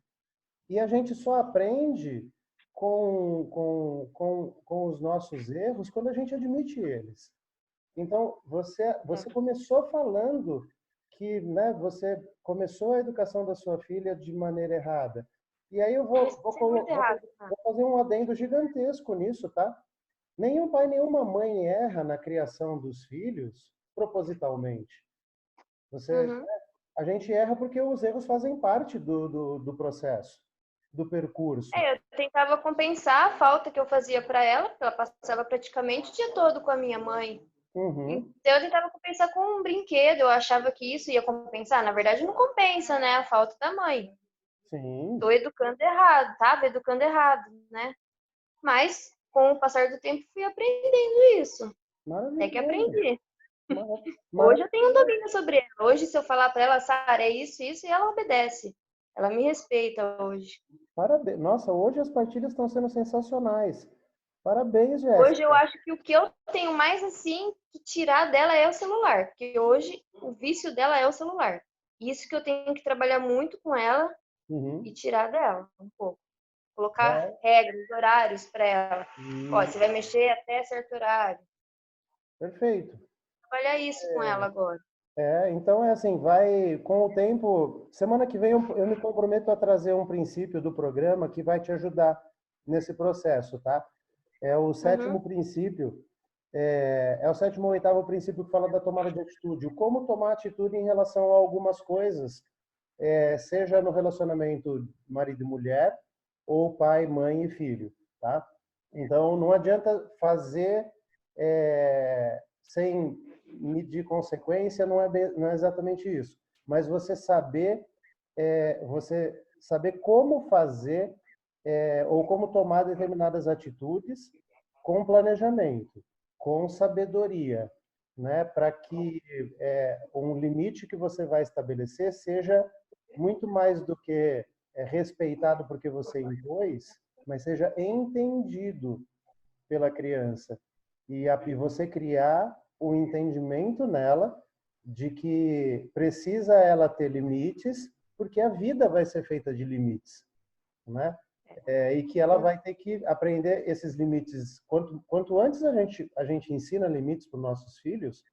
Speaker 1: E a gente só aprende com os nossos erros quando a gente admite eles. Então, você começou falando que, né, você começou a educação da sua filha de maneira errada. E aí eu vou fazer um adendo gigantesco nisso, tá? Nenhum pai, nenhuma mãe erra na criação dos filhos propositalmente. A gente erra porque os erros fazem parte do processo, do percurso.
Speaker 6: Eu tentava compensar a falta que eu fazia para ela, porque ela passava praticamente o dia todo com a minha mãe. Então eu tentava compensar com um brinquedo, eu achava que isso ia compensar. Na verdade, não compensa, né? A falta da mãe.
Speaker 1: Sim.
Speaker 6: Tô educando errado, tava educando errado, né? Mas, com o passar do tempo, fui aprendendo isso. Até que aprendi. Hoje eu tenho um domínio sobre ela. Hoje, se eu falar para ela, Sara, é isso, isso, e ela obedece. Ela me respeita hoje.
Speaker 1: Parabéns. Nossa, hoje as partilhas estão sendo sensacionais. Parabéns, Jéssica.
Speaker 6: Hoje eu acho que o que eu tenho mais assim que tirar dela é o celular, porque hoje o vício dela é o celular. Isso que eu tenho que trabalhar muito com ela e tirar dela um pouco. Colocar regras, horários para ela. Ó, você vai mexer até certo horário.
Speaker 1: Perfeito.
Speaker 6: Trabalhar isso com ela agora.
Speaker 1: Então é assim, vai com o tempo. Semana que vem eu me comprometo a trazer um princípio do programa que vai te ajudar nesse processo, tá? É o sétimo princípio, é o sétimo ou oitavo princípio que fala da tomada de atitude. O como tomar atitude em relação a algumas coisas, seja no relacionamento marido e mulher, ou pai, mãe e filho, tá? Então, não adianta fazer sem medir consequência, não é exatamente isso. Mas você saber como fazer ou como tomar determinadas atitudes com planejamento, com sabedoria, né? Para que um limite que você vai estabelecer seja muito mais do que respeitado porque você impôs, mas seja entendido pela criança. E você criar o entendimento nela de que precisa ela ter limites, porque a vida vai ser feita de limites, né? E que ela vai ter que aprender esses limites. Quanto antes a gente ensina limites para os nossos filhos,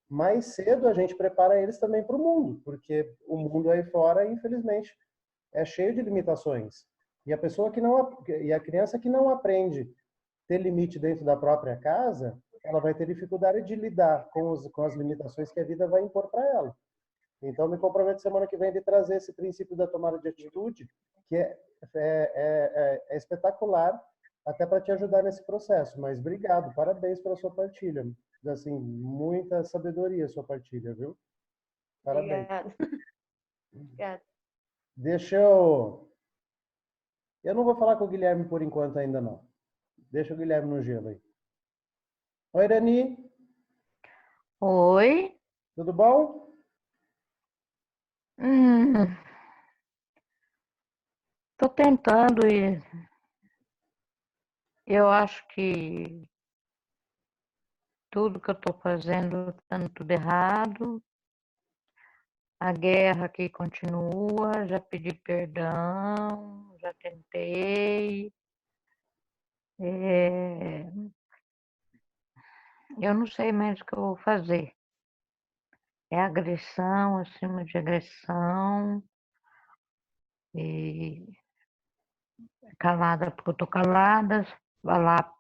Speaker 1: mais cedo a gente prepara eles também para o mundo, porque o mundo aí fora, infelizmente, é cheio de limitações. E a criança que não aprende ter limite dentro da própria casa, ela vai ter dificuldade de lidar com as limitações que a vida vai impor para ela. Então, me comprometo semana que vem de trazer esse princípio da tomada de atitude, que é espetacular, até para te ajudar nesse processo. Mas obrigado, parabéns pela sua partilha. Assim, muita sabedoria a sua partilha, viu? Parabéns.
Speaker 6: Obrigada. Obrigada.
Speaker 1: Deixa eu... Eu não vou falar com o Guilherme por enquanto ainda não. Deixa o Guilherme no gelo aí. Oi, Dani.
Speaker 7: Oi.
Speaker 1: Tudo bom?
Speaker 7: Tô tentando e eu acho que tudo que eu tô fazendo tá tudo errado. A guerra aqui continua, já pedi perdão, já tentei. Eu não sei mais o que eu vou fazer. É agressão acima de agressão. E calada porque eu tô calada. Falar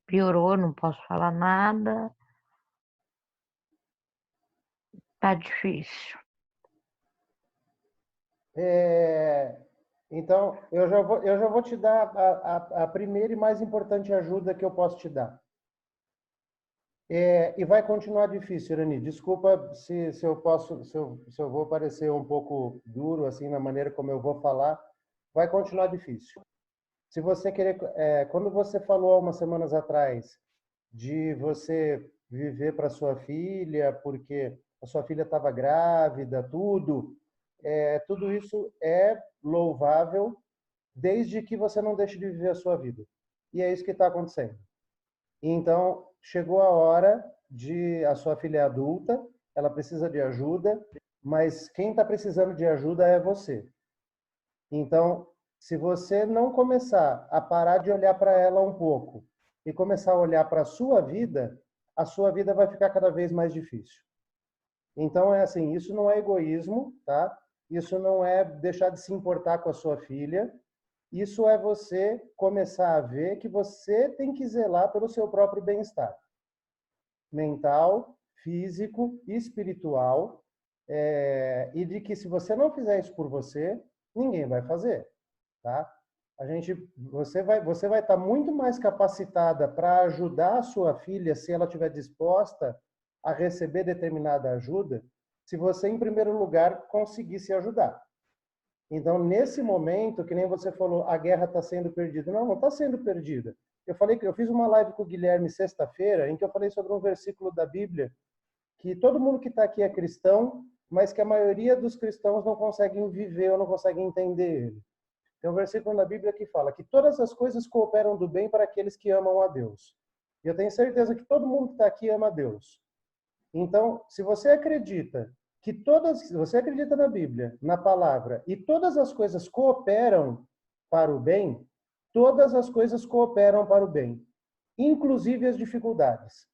Speaker 7: piorou, não posso falar nada. Tá difícil.
Speaker 1: Então, eu já vou te dar a primeira e mais importante ajuda que eu posso te dar. E vai continuar difícil, Irani. Desculpa se eu vou parecer um pouco duro assim na maneira como eu vou falar. Vai continuar difícil. Se você querer, quando você falou há umas semanas atrás de você viver para sua filha porque a sua filha estava grávida, tudo isso é louvável desde que você não deixe de viver a sua vida. E é isso que está acontecendo. Então, chegou a hora a sua filha é adulta, ela precisa de ajuda, mas quem está precisando de ajuda é você. Então, se você não começar a parar de olhar para ela um pouco e começar a olhar para a sua vida vai ficar cada vez mais difícil. Então, é assim, isso não é egoísmo, tá? Isso não é deixar de se importar com a sua filha. Isso é você começar a ver que você tem que zelar pelo seu próprio bem-estar. Mental, físico, espiritual. E de que se você não fizer isso por você, ninguém vai fazer, tá? Você vai estar muito mais capacitada para ajudar a sua filha se ela estiver disposta a receber determinada ajuda, se você, em primeiro lugar, conseguir se ajudar. Então, nesse momento, que nem você falou, a guerra está sendo perdida. Não está sendo perdida. Eu fiz uma live com o Guilherme sexta-feira, em que eu falei sobre um versículo da Bíblia, que todo mundo que está aqui é cristão, mas que a maioria dos cristãos não conseguem viver ou não conseguem entender ele. Tem um versículo na Bíblia que fala que todas as coisas cooperam do bem para aqueles que amam a Deus. E eu tenho certeza que todo mundo que está aqui ama a Deus. Então, se você acredita se você acredita na Bíblia, na palavra, e todas as coisas cooperam para o bem, todas as coisas cooperam para o bem, inclusive as dificuldades.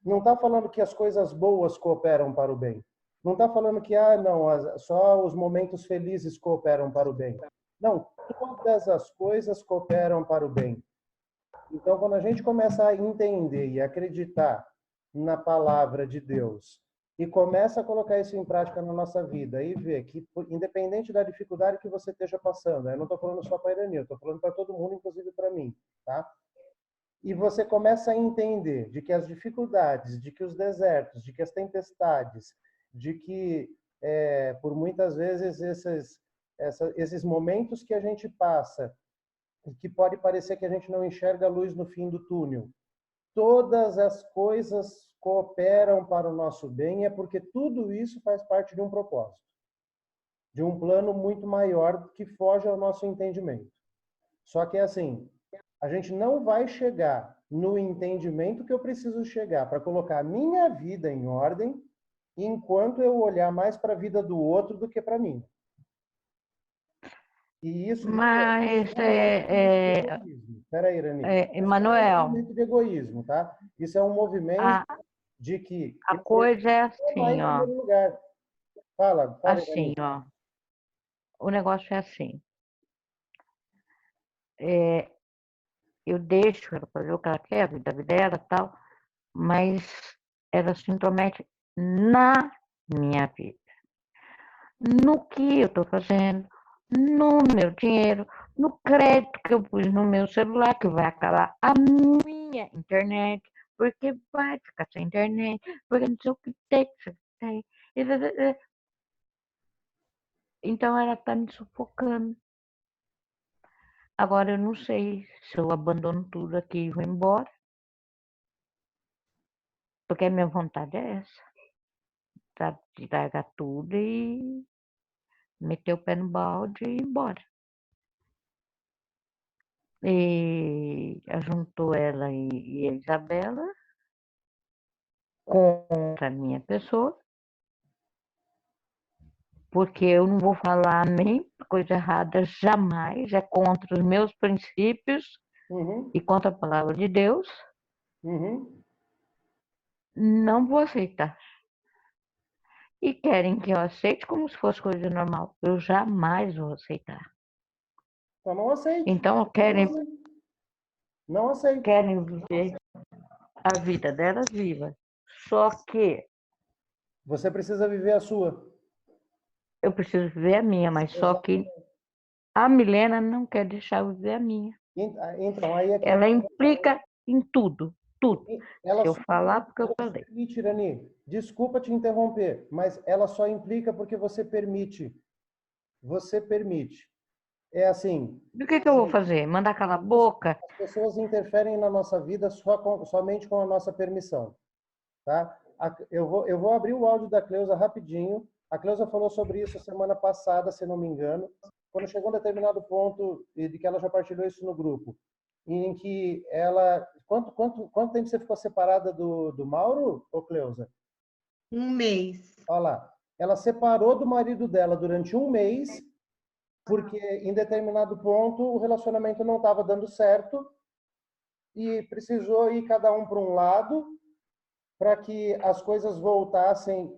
Speaker 1: Não está falando que as coisas boas cooperam para o bem. Não está falando que só os momentos felizes cooperam para o bem. Não, todas as coisas cooperam para o bem. Então, quando a gente começa a entender e acreditar na palavra de Deus e começa a colocar isso em prática na nossa vida e ver que, independente da dificuldade que você esteja passando, eu não estou falando só para a Irani, eu estou falando para todo mundo, inclusive para mim, tá? E você começa a entender de que as dificuldades, de que os desertos, de que as tempestades, de que, por muitas vezes, esses momentos que a gente passa, e que pode parecer que a gente não enxerga a luz no fim do túnel, todas as coisas cooperam para o nosso bem, é porque tudo isso faz parte de um propósito, de um plano muito maior que foge ao nosso entendimento. Só que, assim, a gente não vai chegar no entendimento que eu preciso chegar para colocar a minha vida em ordem enquanto eu olhar mais para a vida do outro do que para mim. E isso
Speaker 7: Mas,
Speaker 1: Peraí, Irani.
Speaker 7: Emanuel,
Speaker 1: É um movimento de egoísmo, tá? Isso é um movimento de que
Speaker 7: a coisa é
Speaker 1: tomar
Speaker 7: assim,
Speaker 1: em
Speaker 7: ó.
Speaker 1: primeiro lugar. Fala,
Speaker 7: Assim,
Speaker 1: Irani.
Speaker 7: ó. O negócio é assim. Eu deixo ela fazer o que ela quer, a vida dela e tal, mas ela se intromete na minha vida. No que eu estou fazendo, no meu dinheiro, no crédito que eu pus no meu celular, que vai acabar a minha internet, porque vai ficar sem internet, porque não sei o que tem, que tem. Então ela está me sufocando. Agora eu não sei se eu abandono tudo aqui e vou embora, porque a minha vontade é essa, tá? De largar tudo e meter o pé no balde e ir embora. E juntou ela e a Isabela contra a minha pessoa, porque eu não vou falar nem coisa errada jamais, é contra os meus princípios e contra a palavra de Deus. Não vou aceitar. E querem que eu aceite como se fosse coisa normal. Eu jamais vou aceitar.
Speaker 1: Então não aceite.
Speaker 7: Então
Speaker 1: Não aceite.
Speaker 7: querem viver a vida delas viva. Só que
Speaker 1: Você precisa viver a sua.
Speaker 7: eu preciso viver a minha, mas só que a Milena não quer deixar eu viver a minha.
Speaker 1: Então, aí é que
Speaker 7: Ela implica em tudo, tudo.
Speaker 1: ela
Speaker 7: Se eu
Speaker 1: só
Speaker 7: falar, porque eu falei.
Speaker 1: permite, Irani. Desculpa te interromper, mas ela só implica porque você permite. Você permite. É assim.
Speaker 7: Do que eu vou fazer? Mandar calar a boca?
Speaker 1: As pessoas interferem na nossa vida somente com a nossa permissão, tá? Eu vou abrir o áudio da Cleusa rapidinho. A Cleusa falou sobre isso semana passada, se não me engano, quando chegou a um determinado ponto e de que ela já partilhou isso no grupo, em que ela... Quanto tempo você ficou separada do Mauro, ô Cleusa?
Speaker 2: 1 mês.
Speaker 1: Olha lá. Ela separou do marido dela durante 1 mês, porque em determinado ponto o relacionamento não estava dando certo e precisou ir cada um para um lado para que as coisas voltassem,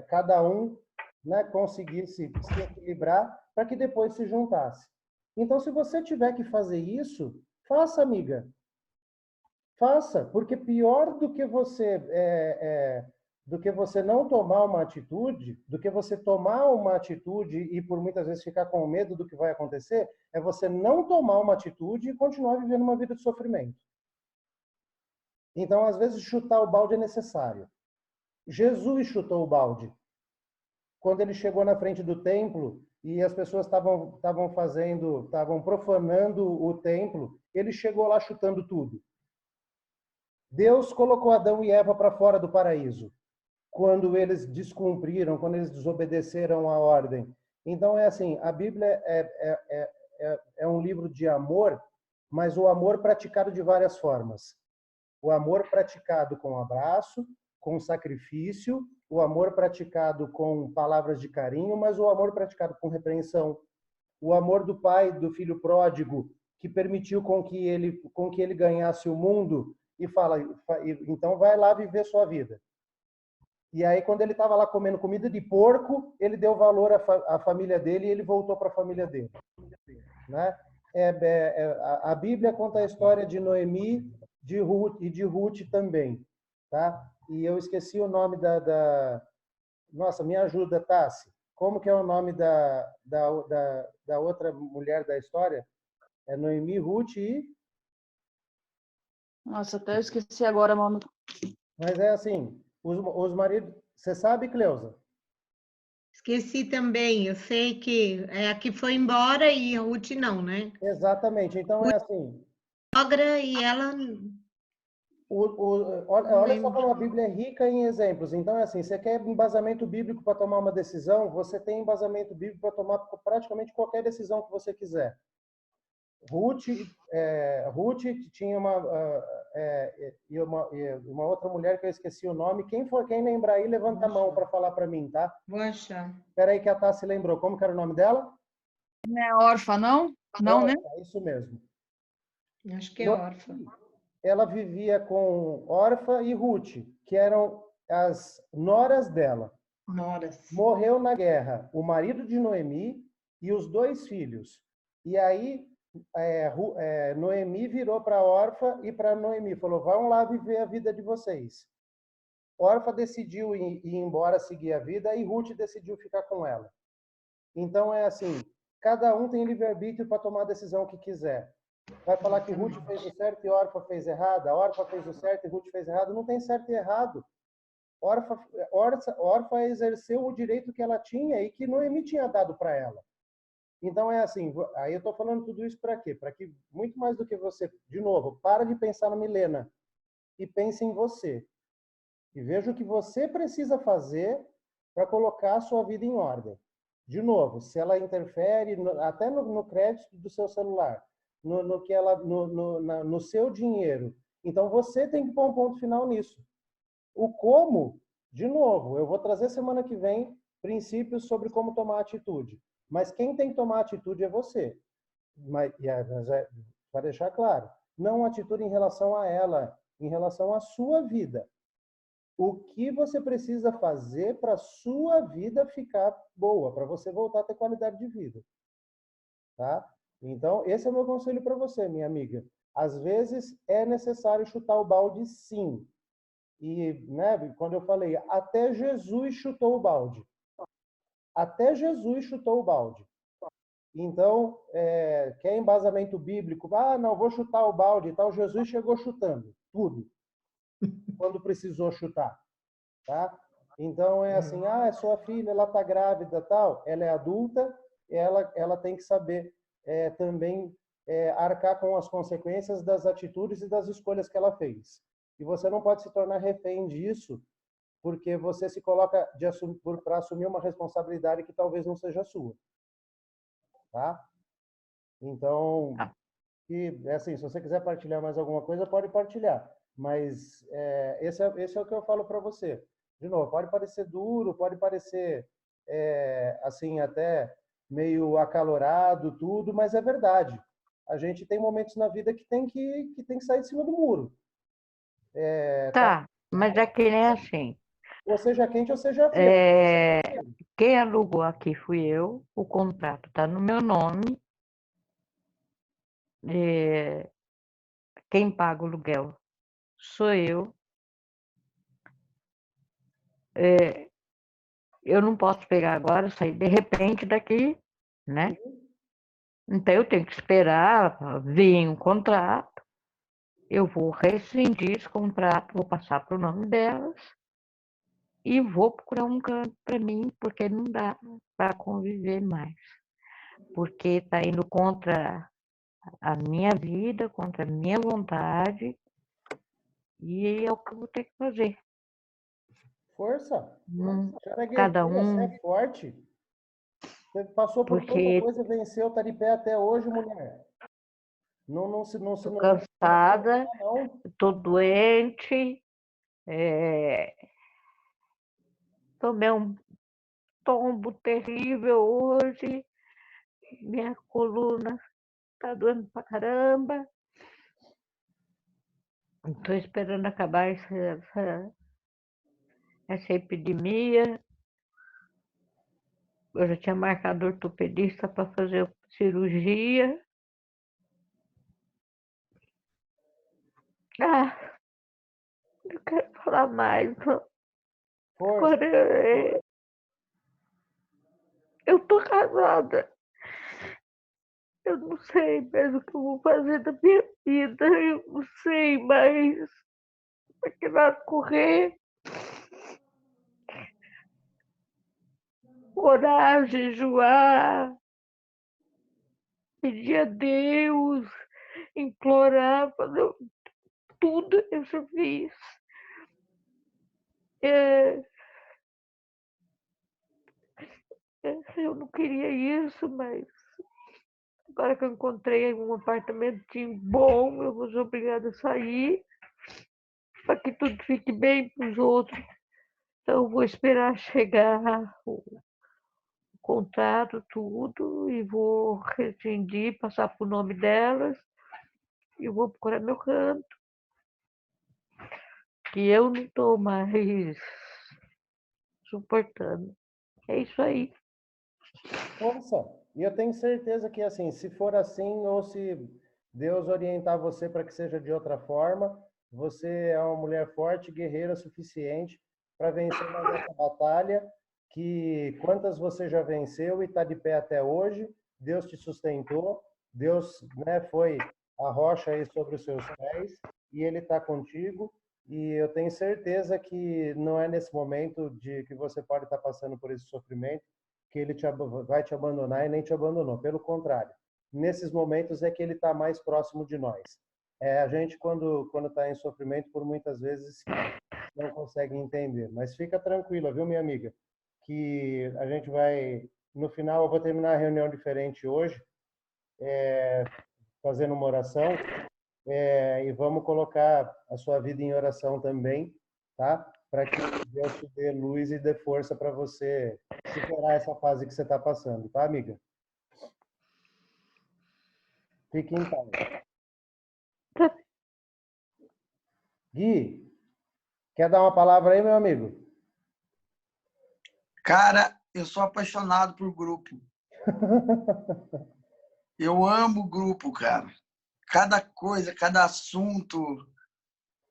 Speaker 1: cada um, né, conseguisse se equilibrar para que depois se juntasse. Então, se você tiver que fazer isso, faça, amiga. Faça, porque pior do que você não tomar uma atitude, do que você tomar uma atitude e por muitas vezes ficar com medo do que vai acontecer, é você não tomar uma atitude e continuar vivendo uma vida de sofrimento. Então, às vezes, chutar o balde é necessário. Jesus chutou o balde. Quando ele chegou na frente do templo e as pessoas estavam profanando o templo, ele chegou lá chutando tudo. Deus colocou Adão e Eva para fora do paraíso, quando eles descumpriram, quando eles desobedeceram a ordem. Então, é assim, a Bíblia é um livro de amor, mas o amor praticado de várias formas. O amor praticado com abraço, com sacrifício, o amor praticado com palavras de carinho, mas o amor praticado com repreensão. O amor do pai, do filho pródigo, que permitiu com que ele ganhasse o mundo e fala, então vai lá viver sua vida. E aí, quando ele estava lá comendo comida de porco, ele deu valor à família dele e ele voltou para a família dele. Né? a Bíblia conta a história de Noemi, de Ruth e de Ruth também, tá? E eu esqueci o nome Nossa, me ajuda, Tassi. Como que é o nome da outra mulher da história? É Noemi, Ruth e...
Speaker 8: Nossa, até eu esqueci agora, mano.
Speaker 1: Mas é assim, os maridos... Você sabe, Cleusa?
Speaker 2: Esqueci também, eu sei que é a que foi embora e a Ruth não, né?
Speaker 1: Exatamente. Então é assim,
Speaker 2: Sogra e ela não
Speaker 1: olha só como
Speaker 2: lembro.
Speaker 1: a Bíblia é rica em exemplos. Então é assim, você quer embasamento bíblico para tomar uma decisão, você tem embasamento bíblico para tomar praticamente qualquer decisão que você quiser. Ruth, Ruth tinha uma outra mulher que eu esqueci o nome. Quem lembrar aí, levanta a mão para falar para mim, tá?
Speaker 2: Vou achar.
Speaker 1: Espera aí que a Tassi lembrou. Como que era o nome dela?
Speaker 8: Não é órfã, não? Não, né?
Speaker 1: É isso mesmo.
Speaker 2: Acho que é órfã.
Speaker 1: Ela vivia com Orfa e Ruth, que eram as noras dela.
Speaker 2: Noras.
Speaker 1: Morreu na guerra o marido de Noemi e os 2 filhos. E aí Noemi virou para Orfa e para Noemi falou: vão lá viver a vida de vocês. Orfa decidiu ir embora seguir a vida e Ruth decidiu ficar com ela. Então é assim, cada um tem livre-arbítrio para tomar a decisão que quiser. Vai falar que Ruth fez o certo e Orfa fez errado, a Orfa fez o certo e Ruth fez errado. Não tem certo e errado. Orfa exerceu o direito que ela tinha e que Noemi tinha dado para ela. Então é assim, aí eu estou falando tudo isso para quê? Para que, muito mais do que você, de novo, para de pensar na Milena e pense em você. E veja o que você precisa fazer para colocar a sua vida em ordem. De novo, se ela interfere até no crédito do seu celular, no seu dinheiro, então você tem que pôr um ponto final nisso. O como, de novo, eu vou trazer semana que vem princípios sobre como tomar atitude. Mas quem tem que tomar atitude é você. Para deixar claro, não atitude em relação a ela, em relação à sua vida. O que você precisa fazer para a sua vida ficar boa, para você voltar a ter qualidade de vida. Tá? Então, esse é o meu conselho para você, minha amiga. Às vezes é necessário chutar o balde, sim. E, né, quando eu falei, até Jesus chutou o balde. Até Jesus chutou o balde. Então, quer embasamento bíblico? Ah, não, vou chutar o balde e tal. Jesus chegou chutando tudo, quando precisou chutar. Tá? Então, é assim, é sua filha, ela está grávida tal. Ela é adulta, ela tem que saber também arcar com as consequências das atitudes e das escolhas que ela fez. E você não pode se tornar refém disso, porque você se coloca para assumir uma responsabilidade que talvez não seja sua. Tá? Então, assim, se você quiser partilhar mais alguma coisa, pode partilhar. Mas esse é o que eu falo para você. De novo, pode parecer duro, pode parecer, assim, até meio acalorado, tudo, mas é verdade. A gente tem momentos na vida que tem que sair de cima do muro.
Speaker 7: Tá, mas é que nem assim.
Speaker 1: Ou seja quente ou seja frio.
Speaker 7: Quem alugou aqui fui eu, o contrato está no meu nome. Quem paga o aluguel sou eu. Eu não posso pegar agora, sair de repente daqui, né? Então eu tenho que esperar vir um contrato. Eu vou rescindir esse contrato, vou passar para o nome delas e vou procurar um canto para mim, porque não dá para conviver mais. Porque está indo contra a minha vida, contra a minha vontade, e é o que eu vou ter que fazer.
Speaker 1: Força.
Speaker 7: Cada
Speaker 1: Você é forte. Você passou por tanta coisa e venceu, tá de pé até hoje, mulher.
Speaker 7: Estou cansada, estou doente, tomei um tombo terrível hoje, minha coluna está doendo pra caramba. Estou esperando acabar essa epidemia. Eu já tinha marcado ortopedista para fazer cirurgia. Ah, eu quero falar mais.
Speaker 1: Força.
Speaker 7: Agora eu tô casada. Eu não sei mais o que eu vou fazer da minha vida. Eu não sei mais para que lado correr. Orar, jejuar, pedir a Deus, implorar, fazer tudo eu já fiz. Eu não queria isso, mas agora que eu encontrei um apartamentinho bom, eu vou ser obrigada a sair para que tudo fique bem para os outros. Então, eu vou esperar chegar o contrato, tudo, e vou rescindir, passar por nome delas, e vou procurar meu canto, que eu não estou mais suportando. É isso aí.
Speaker 1: Força. E eu tenho certeza que, assim, se for assim, ou se Deus orientar você para que seja de outra forma, você é uma mulher forte, guerreira o suficiente para vencer mais essa batalha, que quantas você já venceu e está de pé até hoje, Deus te sustentou, Deus, né, foi a rocha aí sobre os seus pés, e Ele está contigo, e eu tenho certeza que não é nesse momento de que você pode estar passando por esse sofrimento, que ele vai te abandonar e nem te abandonou. Pelo contrário, nesses momentos é que ele está mais próximo de nós. A gente, quando está em sofrimento, por muitas vezes não consegue entender. Mas fica tranquila, viu, minha amiga? Que a gente vai, no final, eu vou terminar a reunião diferente hoje, fazendo uma oração, e vamos colocar a sua vida em oração também, tá? Para que Deus te dê luz e dê força para você superar essa fase que você está passando, tá, amiga? Fique em paz. Gui, quer dar uma palavra aí, meu amigo?
Speaker 5: Cara, eu sou apaixonado por grupo. Eu amo grupo, cara. Cada coisa, cada assunto.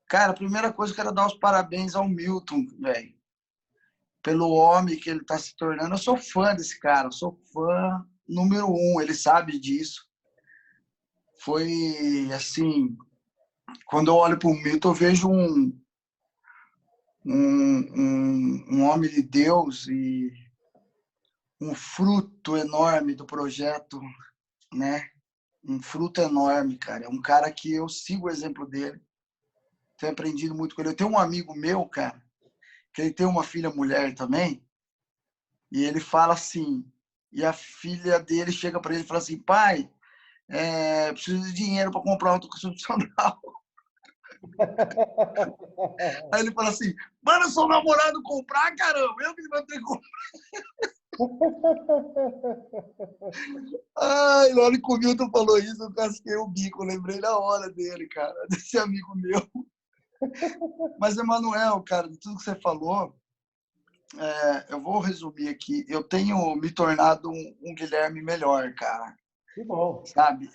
Speaker 5: Cara, a primeira coisa eu quero dar os parabéns ao Milton, velho. Pelo homem que ele está se tornando. Eu sou fã desse cara, eu sou fã número 1, ele sabe disso. Foi assim, quando eu olho para o Milton, eu vejo um homem de Deus e um fruto enorme do projeto, né? Um fruto enorme, cara. É um cara que eu sigo o exemplo dele. Tenho aprendido muito com ele. Eu tenho um amigo meu, cara, que ele tem uma filha mulher também, e ele fala assim, e a filha dele chega para ele e fala assim, pai, preciso de dinheiro para comprar um autoconstitucional. Aí ele fala assim, manda seu namorado comprar, caramba, eu que vou ter que comprar. Ai, na hora que o Milton falou isso, eu casquei o bico, eu lembrei na hora dele, cara, desse amigo meu. Mas, Emanuel, cara, de tudo que você falou, eu vou resumir aqui. Eu tenho me tornado um Guilherme melhor, cara.
Speaker 1: Que bom.
Speaker 5: Sabe?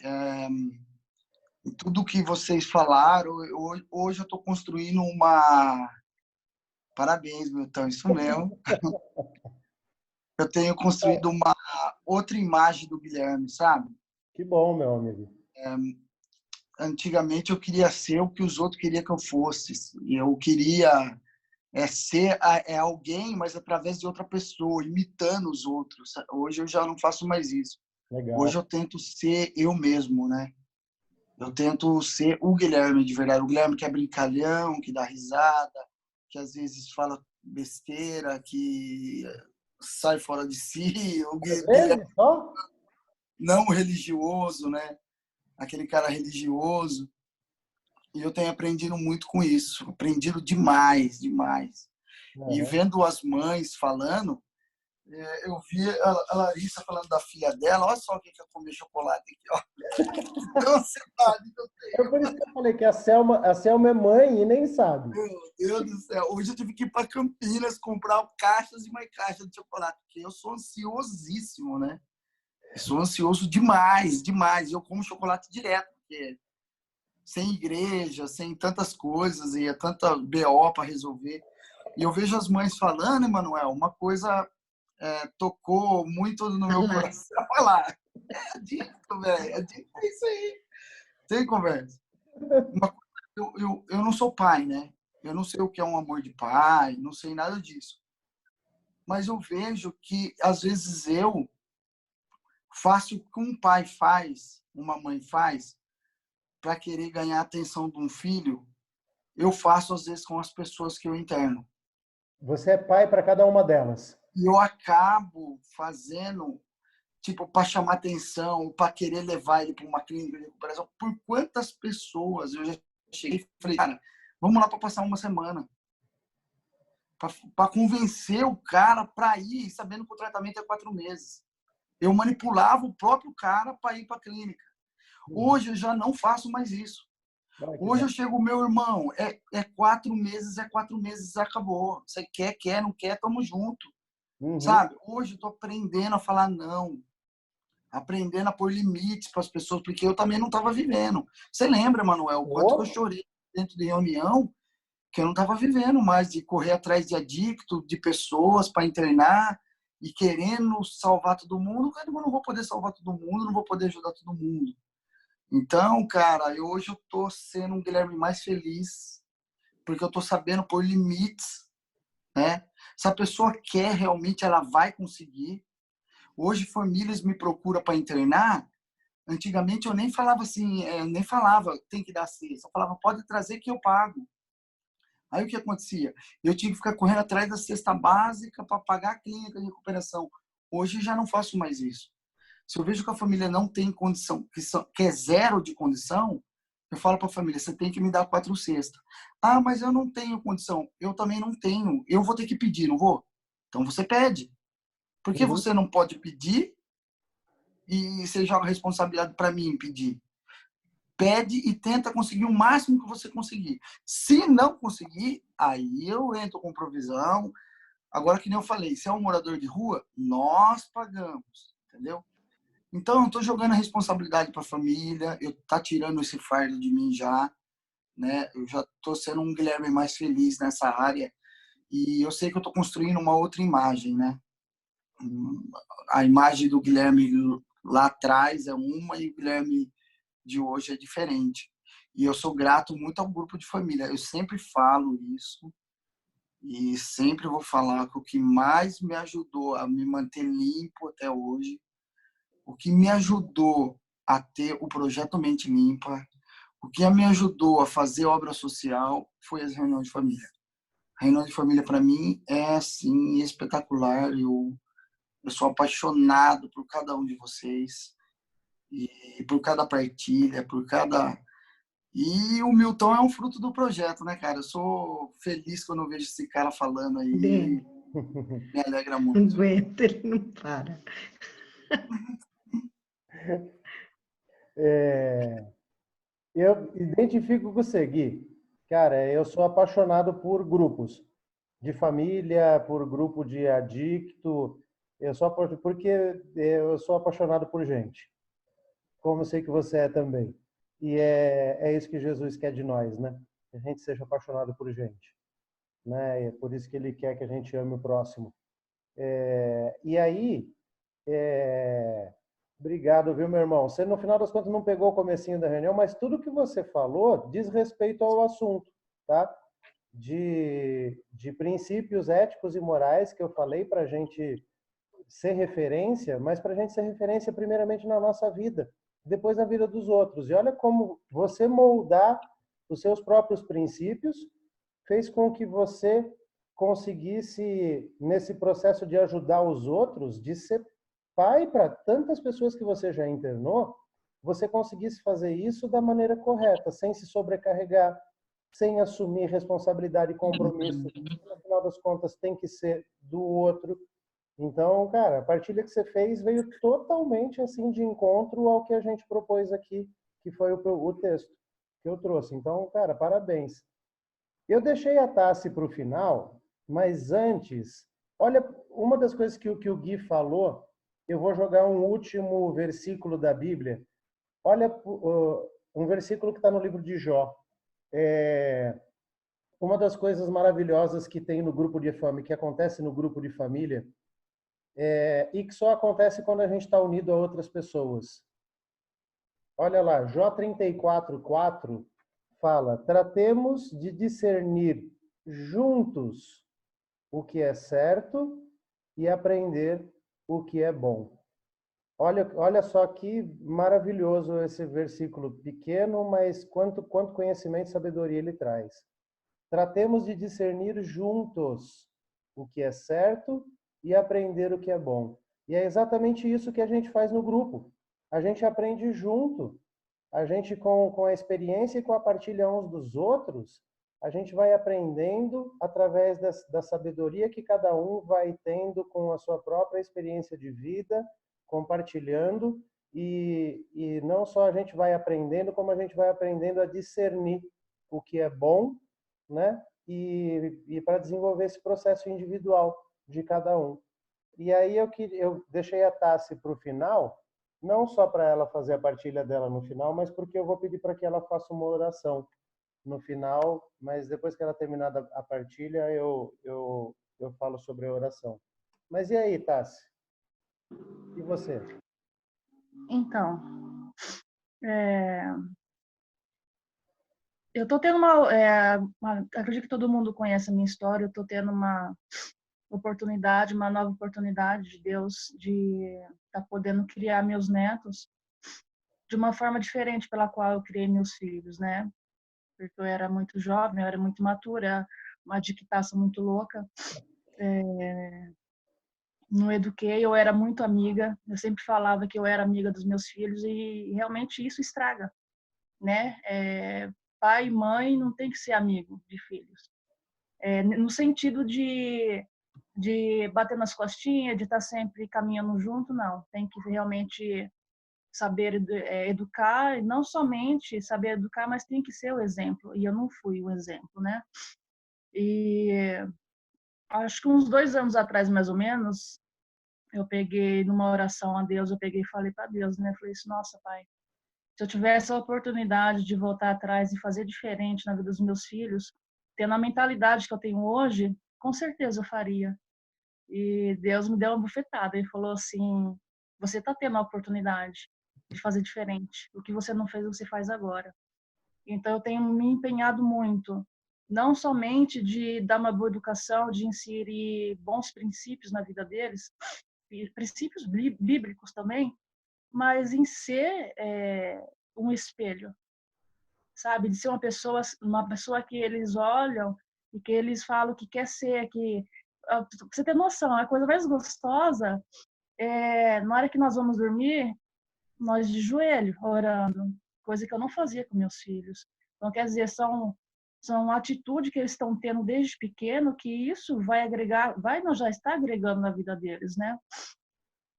Speaker 5: Tudo que vocês falaram, hoje eu estou construindo uma... Parabéns, Milton, isso mesmo. Eu tenho construído uma outra imagem do Guilherme, sabe?
Speaker 1: Que bom, meu amigo.
Speaker 5: Antigamente eu queria ser o que os outros queriam que eu fosse. Eu queria ser alguém, mas através de outra pessoa, imitando os outros. Hoje eu já não faço mais isso.
Speaker 1: Legal.
Speaker 5: Hoje eu tento ser eu mesmo, né? Eu tento ser o Guilherme de verdade. O Guilherme que é brincalhão, que dá risada, que às vezes fala besteira, que sai fora de si. O Guilherme
Speaker 1: só?
Speaker 5: não religioso, né? Aquele cara religioso. E eu tenho aprendido muito com isso. Aprendido demais, demais.
Speaker 1: Uhum.
Speaker 5: E vendo as mães falando, eu vi a Larissa falando da filha dela. Olha só o que é comer chocolate aqui, ó. Então, ansiedade que eu tenho.
Speaker 1: É por isso que eu falei que a Selma é mãe e nem sabe.
Speaker 5: Meu Deus do céu. Hoje eu tive que ir para Campinas comprar caixas e mais caixas de chocolate, porque eu sou ansiosíssimo, né? Eu sou ansioso demais, demais. Eu como chocolate direto, porque sem igreja, sem tantas coisas, e é tanta BO para resolver. E eu vejo as mães falando, Emanuel, uma coisa tocou muito no meu coração. Olha lá, é adicto, velho, adicto é isso aí. Tem conversa. Eu não sou pai, né? Eu não sei o que é um amor de pai, não sei nada disso. Mas eu vejo que, às vezes, eu faço o que um pai faz, uma mãe faz, para querer ganhar a atenção de um filho, eu faço, às vezes, com as pessoas que eu interno.
Speaker 1: Você é pai para cada uma delas.
Speaker 5: E eu acabo fazendo, tipo, para chamar atenção, para querer levar ele para uma clínica de recuperação. Por quantas pessoas eu já cheguei e falei, cara, vamos lá para passar uma semana. Para convencer o cara para ir, sabendo que o tratamento é 4 meses. Eu manipulava o próprio cara para ir para a clínica. Hoje eu já não faço mais isso. Hoje eu chego, meu irmão, é 4 meses, acabou. Você quer, não quer, tamo junto. Sabe? Hoje eu tô aprendendo a falar não. Aprendendo a pôr limites para as pessoas, porque eu também não estava vivendo. Você lembra, Manuel, o quanto que eu chorei dentro de reunião, que eu não estava vivendo mais, de correr atrás de adicto, de pessoas para internar e querendo salvar todo mundo. Eu não vou poder salvar todo mundo, não vou poder ajudar todo mundo. Então, cara, hoje eu tô sendo um Guilherme mais feliz, porque eu tô sabendo pôr limites, né? Se a pessoa quer realmente, ela vai conseguir. Hoje, famílias me procuram para internar. Antigamente, eu nem falava assim, nem falava, tem que dar cesta. Eu falava, pode trazer que eu pago. Aí, o que acontecia? Eu tinha que ficar correndo atrás da cesta básica para pagar a clínica de recuperação. Hoje, já não faço mais isso. Se eu vejo que a família não tem condição, que é zero de condição, eu falo para a família, você tem que me dar 4 cestas. Ah, mas eu não tenho condição. Eu também não tenho. Eu vou ter que pedir, não vou? Então, você pede. Por que você não pode pedir e você joga a responsabilidade para mim pedir? Pede e tenta conseguir o máximo que você conseguir. Se não conseguir, aí eu entro com provisão. Agora, que nem eu falei, se é um morador de rua, nós pagamos, entendeu? Então, eu estou jogando a responsabilidade para a família, eu tá tirando esse fardo de mim já, né? Eu já estou sendo um Guilherme mais feliz nessa área e eu sei que eu estou construindo uma outra imagem, né? A imagem do Guilherme lá atrás é uma e o Guilherme de hoje é diferente. E eu sou grato muito ao grupo de família. Eu sempre falo isso e sempre vou falar que o que mais me ajudou a me manter limpo até hoje, o que me ajudou a ter o projeto Mente Limpa, o que me ajudou a fazer obra social foi as reuniões de família. A reunião de família, para mim, é, assim, espetacular. Eu sou apaixonado por cada um de vocês e por cada partilha, por cada... E o Milton é um fruto do projeto, né, cara? Eu sou feliz quando eu vejo esse cara falando aí.
Speaker 2: Bem,
Speaker 5: Me alegra
Speaker 2: não
Speaker 5: muito.
Speaker 2: aguento, ele não para.
Speaker 1: Eu identifico com você, Gui. Cara, eu sou apaixonado por grupos de família, por grupo de adicto. Eu sou porque eu sou apaixonado por gente, como eu sei que você é também. E é isso que Jesus quer de nós, né? Que a gente seja apaixonado por gente, né? É por isso que ele quer que a gente ame o próximo. E aí, obrigado, viu, meu irmão? Você, no final das contas, não pegou o comecinho da reunião, mas tudo que você falou diz respeito ao assunto, tá? De princípios éticos e morais que eu falei para a gente ser referência, mas para a gente ser referência primeiramente na nossa vida, depois na vida dos outros. E olha como você moldar os seus próprios princípios fez com que você conseguisse, nesse processo de ajudar os outros, de ser pai para tantas pessoas que você já internou, você conseguisse fazer isso da maneira correta, sem se sobrecarregar, sem assumir responsabilidade e compromisso. No final das contas, tem que ser do outro. Então, cara, a partilha que você fez veio totalmente assim de encontro ao que a gente propôs aqui, que foi o texto que eu trouxe. Então, cara, parabéns. Eu deixei a Tassi para o final, mas antes, olha, uma das coisas que o Gui falou, eu vou jogar um último versículo da Bíblia. Olha um versículo que está no livro de Jó. Uma das coisas maravilhosas que tem no grupo de família, que acontece no grupo de família, e que só acontece quando a gente está unido a outras pessoas. Olha lá, Jó 34:4 fala: tratemos de discernir juntos o que é certo e aprender o que é bom. Olha só que maravilhoso esse versículo pequeno, mas quanto conhecimento e sabedoria ele traz. Tratemos de discernir juntos o que é certo e aprender o que é bom. E é exatamente isso que a gente faz no grupo. A gente aprende junto. A gente, com a experiência e com a partilha uns dos outros, a gente vai aprendendo através da sabedoria que cada um vai tendo com a sua própria experiência de vida, compartilhando, e não só a gente vai aprendendo, como a gente vai aprendendo a discernir o que é bom, né? E para desenvolver esse processo individual de cada um. E aí eu deixei a Tassi para o final, não só para ela fazer a partilha dela no final, mas porque eu vou pedir para que ela faça uma oração no final, mas depois que ela terminar a partilha, eu falo sobre a oração. Mas e aí, Tassi? E você?
Speaker 8: Então, eu estou tendo acredito que todo mundo conhece a minha história, eu estou tendo uma nova oportunidade de Deus de estar podendo criar meus netos de uma forma diferente pela qual eu criei meus filhos, né? Porque eu era muito jovem, eu era muito imatura, uma dictaça muito louca. Não eduquei, eu era muito amiga, eu sempre falava que eu era amiga dos meus filhos e realmente isso estraga, né? Pai e mãe não tem que ser amigo de filhos. No sentido de bater nas costinhas, de estar sempre caminhando junto, não. Tem que realmente saber educar, e não somente saber educar, mas tem que ser o exemplo. E eu não fui o exemplo, né? E acho que uns 2 anos atrás, mais ou menos, eu peguei numa oração a Deus, eu peguei e falei para Deus, né? Falei assim, nossa, Pai, se eu tivesse a oportunidade de voltar atrás e fazer diferente na vida dos meus filhos, tendo a mentalidade que eu tenho hoje, com certeza eu faria. E Deus me deu uma bufetada e falou assim, você está tendo a oportunidade de fazer diferente. O que você não fez, você faz agora. Então eu tenho me empenhado muito, não somente de dar uma boa educação, de inserir bons princípios na vida deles, princípios bíblicos também, mas em ser um espelho, sabe? De ser uma pessoa que eles olham e que eles falam que quer ser, que pra você ter noção, a coisa mais gostosa na hora que nós vamos dormir, nós de joelho, orando, coisa que eu não fazia com meus filhos. Então, quer dizer, são atitudes que eles estão tendo desde pequeno, que isso vai agregar, não, já está agregando na vida deles, né?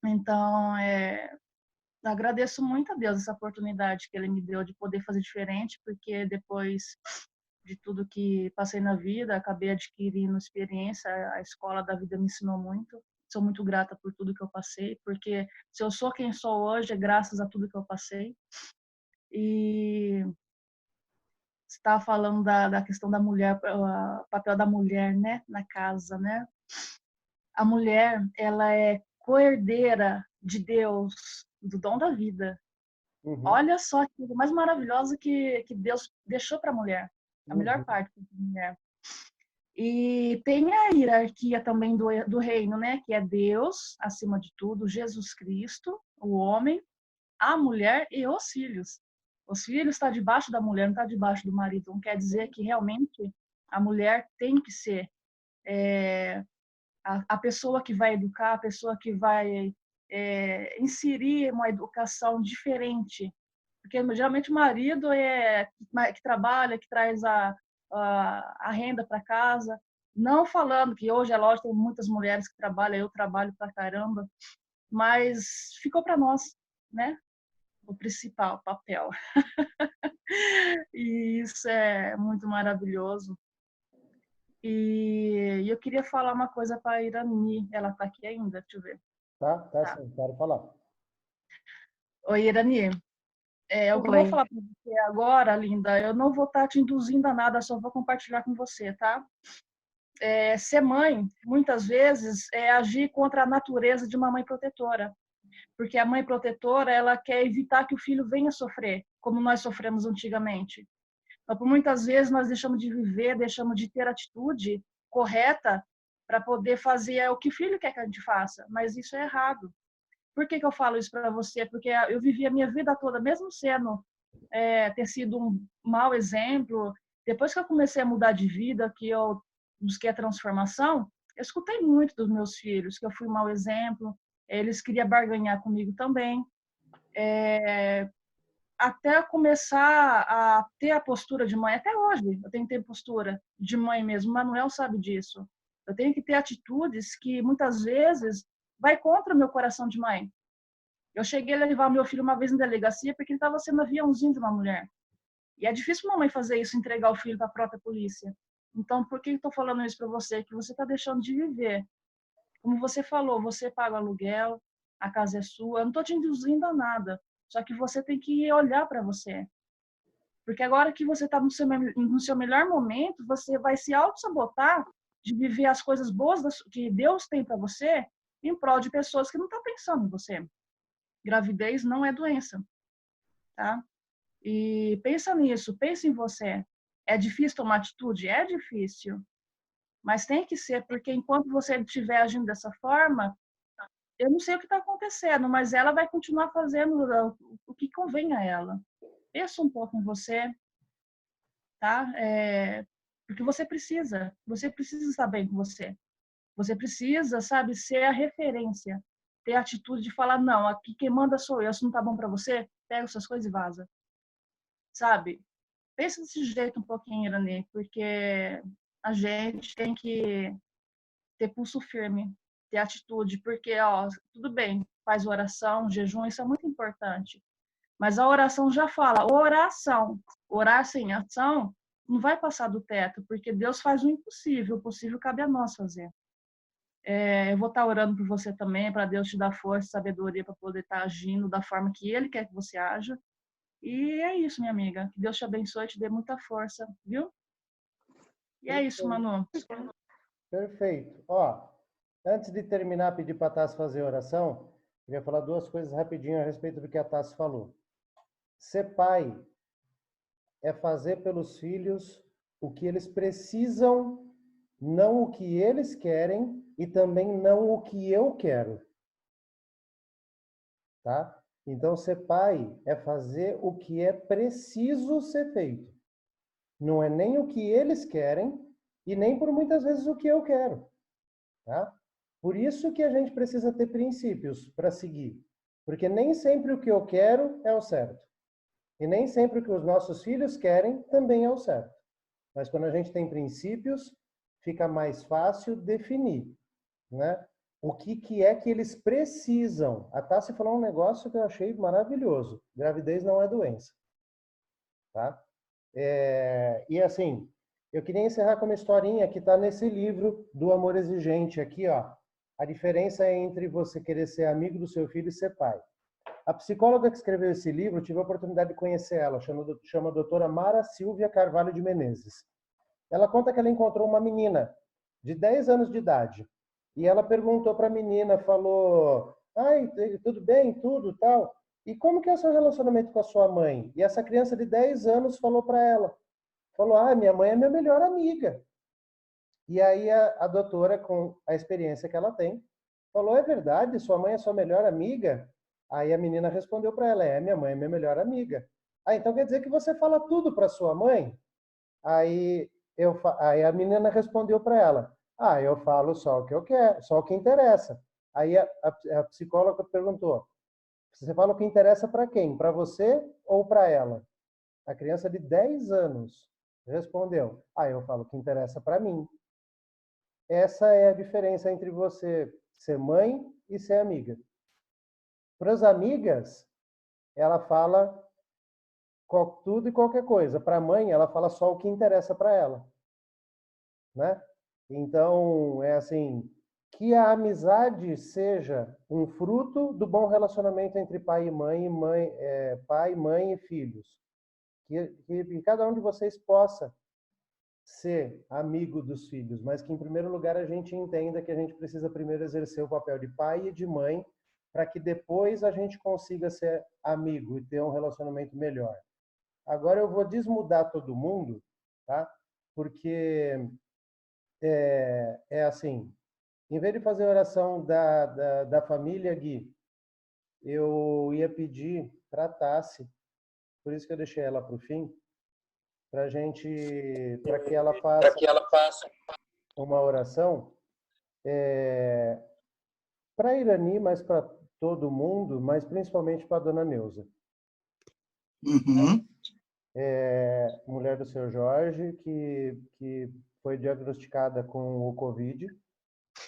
Speaker 8: Então, agradeço muito a Deus essa oportunidade que Ele me deu de poder fazer diferente, porque depois de tudo que passei na vida, acabei adquirindo experiência, a escola da vida me ensinou muito. Sou muito grata por tudo que eu passei, porque se eu sou quem sou hoje é graças a tudo que eu passei. E você estava falando da questão da mulher, o papel da mulher, né, na casa, né? A mulher, ela é coerdeira de Deus, do dom da vida.
Speaker 1: Uhum.
Speaker 8: Olha só que coisa mais maravilhosa que Deus deixou para a mulher, a melhor parte da mulher. E tem a hierarquia também do reino, né? Que é Deus, acima de tudo, Jesus Cristo, o homem, a mulher e os filhos. Os filhos estão debaixo da mulher, não está debaixo do marido. Não quer dizer que realmente a mulher tem que ser a pessoa que vai educar, a pessoa que vai inserir uma educação diferente. Porque geralmente o marido que trabalha, que traz a renda para casa. Não falando que hoje, é lógico, tem muitas mulheres que trabalham, eu trabalho pra caramba, mas ficou para nós, né? O principal papel. E isso é muito maravilhoso. E eu queria falar uma coisa para a Irani. Ela está aqui ainda? Deixa eu ver.
Speaker 1: Tá, sim, quero falar.
Speaker 8: Oi, Irani. O que eu vou falar para você agora, linda, eu não vou estar te induzindo a nada, só vou compartilhar com você, tá? Ser mãe, muitas vezes, é agir contra a natureza de uma mãe protetora. Porque a mãe protetora, ela quer evitar que o filho venha sofrer, como nós sofremos antigamente. Então, por muitas vezes, nós deixamos de viver, deixamos de ter atitude correta para poder fazer o que o filho quer que a gente faça. Mas isso é errado. Por que eu falo isso para você? Porque eu vivi a minha vida toda, mesmo sendo, ter sido um mau exemplo, depois que eu comecei a mudar de vida, que eu busquei a transformação, eu escutei muito dos meus filhos, que eu fui um mau exemplo, eles queriam barganhar comigo também. Até começar a ter a postura de mãe, até hoje eu tenho que ter postura de mãe mesmo, o Manuel sabe disso. Eu tenho que ter atitudes que muitas vezes vai contra o meu coração de mãe. Eu cheguei a levar meu filho uma vez em delegacia porque ele estava sendo aviãozinho de uma mulher. E é difícil uma mãe fazer isso, entregar o filho para a própria polícia. Então, por que eu estou falando isso para você? Que você está deixando de viver. Como você falou, você paga o aluguel, a casa é sua. Eu não estou te induzindo a nada. Só que você tem que olhar para você. Porque agora que você está no seu melhor momento, você vai se auto-sabotar de viver as coisas boas que Deus tem para você em prol de pessoas que não estão pensando em você. Gravidez não é doença, tá? E pensa nisso, pensa em você. É difícil tomar atitude? É difícil. Mas tem que ser, porque enquanto você estiver agindo dessa forma, eu não sei o que está acontecendo, mas ela vai continuar fazendo o que convém a ela. Pensa um pouco em você, tá? Porque você precisa estar bem com você. Você precisa, sabe, ser a referência, ter a atitude de falar, não, aqui quem manda sou eu, se não tá bom para você, pega suas coisas e vaza. Sabe? Pensa desse jeito um pouquinho, Irani, porque a gente tem que ter pulso firme, ter atitude, porque, ó, tudo bem, faz oração, jejum, isso é muito importante. Mas a oração já fala, oração. Orar sem ação não vai passar do teto, porque Deus faz o impossível, o possível cabe a nós fazer. Eu vou estar orando por você também, para Deus te dar força e sabedoria para poder estar agindo da forma que Ele quer que você haja. E é isso, minha amiga. Que Deus te abençoe e te dê muita força, viu? E é isso, Manu.
Speaker 1: Perfeito. Ó, antes de terminar, pedir para a Tassi fazer a oração, queria falar duas coisas rapidinho a respeito do que a Tassi falou. Ser pai é fazer pelos filhos o que eles precisam, não o que eles querem e também não o que eu quero. Tá? Então, ser pai é fazer o que é preciso ser feito. Não é nem o que eles querem e nem por muitas vezes o que eu quero. Tá? Por isso que a gente precisa ter princípios para seguir. Porque nem sempre o que eu quero é o certo. E nem sempre o que os nossos filhos querem também é o certo. Mas quando a gente tem princípios, fica mais fácil definir, né? O que é que eles precisam. A Tassi falou um negócio que eu achei maravilhoso. Gravidez não é doença. Tá? E assim, eu queria encerrar com uma historinha que está nesse livro do Amor Exigente aqui, ó. A diferença entre você querer ser amigo do seu filho e ser pai. A psicóloga que escreveu esse livro, eu tive a oportunidade de conhecer ela, chama a doutora Mara Silvia Carvalho de Menezes. Ela conta que ela encontrou uma menina de 10 anos de idade. E ela perguntou para a menina, falou, ai, tudo bem, tudo, tal. E como que é o seu relacionamento com a sua mãe? E essa criança de 10 anos falou para ela, falou, minha mãe é minha melhor amiga. E aí a doutora, com a experiência que ela tem, falou, é verdade, sua mãe é sua melhor amiga? Aí a menina respondeu para ela, minha mãe é minha melhor amiga. Então quer dizer que você fala tudo para sua mãe? Aí a menina respondeu para ela, eu falo só o que eu quero, só o que interessa. Aí a psicóloga perguntou, você fala o que interessa para quem? Para você ou para ela? A criança de 10 anos respondeu, eu falo o que interessa para mim. Essa é a diferença entre você ser mãe e ser amiga. Para as amigas, ela fala tudo e qualquer coisa. Para a mãe, ela fala só o que interessa para ela. Né? Então, é assim, que a amizade seja um fruto do bom relacionamento entre pai e mãe, pai, mãe e filhos. Que cada um de vocês possa ser amigo dos filhos, mas que em primeiro lugar a gente entenda que a gente precisa primeiro exercer o papel de pai e de mãe, para que depois a gente consiga ser amigo e ter um relacionamento melhor. Agora eu vou desmudar todo mundo, tá? Porque é assim, em vez de fazer a oração da família, Gui, eu ia pedir para a Tassi, por isso que eu deixei ela para o fim, para que ela faça uma oração para a Irani, mas para todo mundo, mas principalmente para a dona Neuza.
Speaker 5: Uhum.
Speaker 1: Mulher do seu Jorge, que foi diagnosticada com o Covid,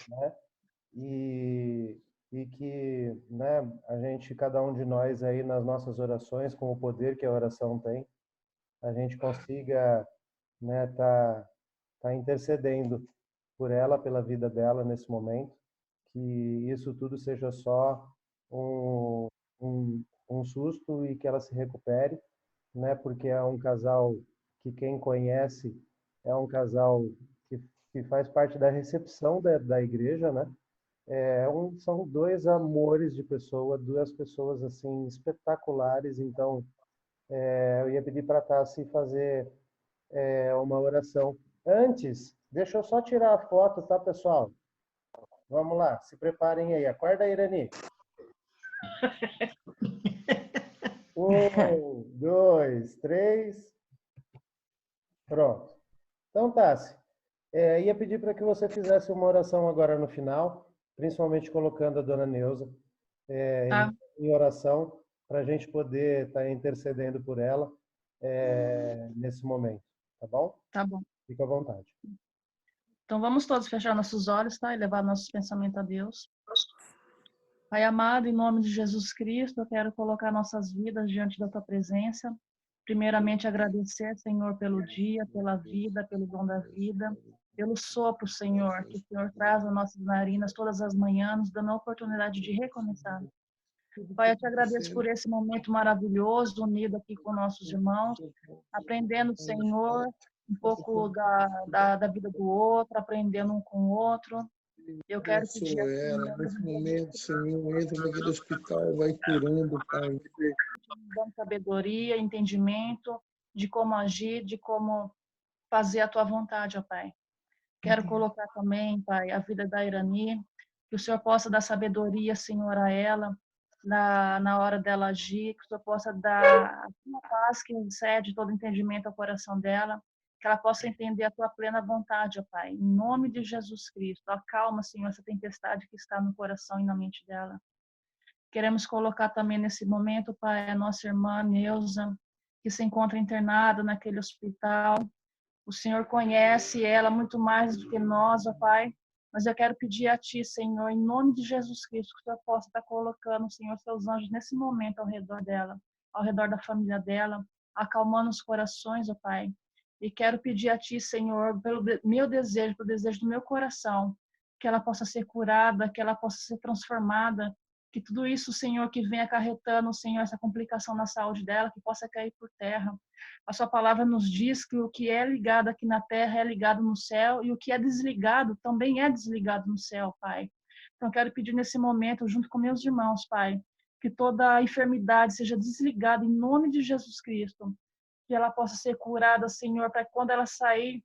Speaker 1: né? E que, né, a gente, cada um de nós aí nas nossas orações, com o poder que a oração tem, a gente consiga, né, tá intercedendo por ela, pela vida dela nesse momento, que isso tudo seja só um susto e que ela se recupere, né, porque é um casal que quem conhece é um casal que faz parte da recepção da igreja, né? São dois amores de pessoa, duas pessoas assim espetaculares. Então, eu ia pedir para a Tassi fazer uma oração. Antes, deixa eu só tirar a foto, tá, pessoal? Vamos lá, se preparem aí. Acorda, Irani. 1, 2, 3. Pronto. Então, Tassi, ia pedir para que você fizesse uma oração agora no final, principalmente colocando a dona Neuza
Speaker 8: Tá,
Speaker 1: em oração, para a gente poder estar intercedendo por ela nesse momento, tá bom?
Speaker 8: tá bom.
Speaker 1: Fica à vontade.
Speaker 8: Então vamos todos fechar nossos olhos, tá? E levar nossos pensamentos a Deus. Pai amado, em nome de Jesus Cristo, eu quero colocar nossas vidas diante da tua presença. Primeiramente agradecer, Senhor, pelo dia, pela vida, pelo dom da vida, pelo sopro, Senhor, que o Senhor traz às nossas narinas todas as manhãs, nos dando a oportunidade de recomeçar. Pai, eu te agradeço por esse momento maravilhoso, unido aqui com nossos irmãos, aprendendo, Senhor, um pouco da vida do outro, aprendendo um com o outro. Eu quero pedir a
Speaker 3: Abençoe ela nesse momento, Senhor. Entra naquele hospital, vai curando, Pai.
Speaker 8: dando sabedoria, entendimento de como agir, de como fazer a tua vontade, ó Pai. Quero colocar também, Pai, a vida da Irani, que o Senhor possa dar sabedoria, Senhor, a ela, na hora dela agir, que o Senhor possa dar a tua paz que excede todo entendimento ao coração dela, que ela possa entender a tua plena vontade, ó Pai. Em nome de Jesus Cristo, acalma, Senhor, essa tempestade que está no coração e na mente dela. Queremos colocar também nesse momento, Pai, a nossa irmã Neuza, que se encontra internada naquele hospital. O Senhor conhece ela muito mais do que nós, ó Pai. Mas eu quero pedir a Ti, Senhor, em nome de Jesus Cristo, que o Senhor possa estar colocando, Senhor, seus anjos nesse momento ao redor dela, ao redor da família dela, acalmando os corações, ó Pai. E quero pedir a Ti, Senhor, pelo meu desejo, pelo desejo do meu coração, que ela possa ser curada, que ela possa ser transformada, que tudo isso, Senhor, que vem acarretando, Senhor, essa complicação na saúde dela, que possa cair por terra. A sua palavra nos diz que o que é ligado aqui na terra é ligado no céu e o que é desligado também é desligado no céu, Pai. Então, quero pedir nesse momento, junto com meus irmãos, Pai, que toda enfermidade seja desligada em nome de Jesus Cristo, que ela possa ser curada, Senhor, para que quando ela sair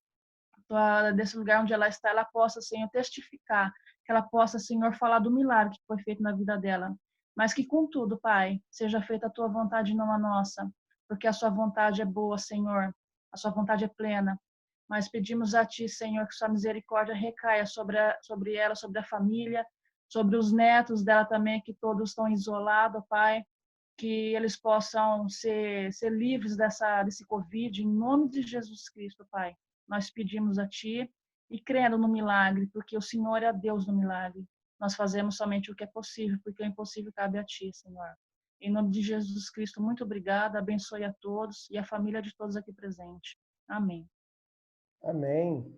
Speaker 8: desse lugar onde ela está, ela possa, Senhor, testificar, que ela possa, Senhor, falar do milagre que foi feito na vida dela. Mas que, contudo, Pai, seja feita a tua vontade e não a nossa, porque a sua vontade é boa, Senhor, a sua vontade é plena. Mas pedimos a Ti, Senhor, que sua misericórdia recaia sobre ela, sobre a família, sobre os netos dela também, que todos estão isolados, Pai, que eles possam ser livres desse Covid, em nome de Jesus Cristo, Pai. Nós pedimos a Ti e crendo no milagre, porque o Senhor é Deus do milagre. Nós fazemos somente o que é possível, porque o impossível cabe a Ti, Senhor. Em nome de Jesus Cristo, muito obrigada, abençoe a todos e a família de todos aqui presentes. Amém.
Speaker 1: Amém.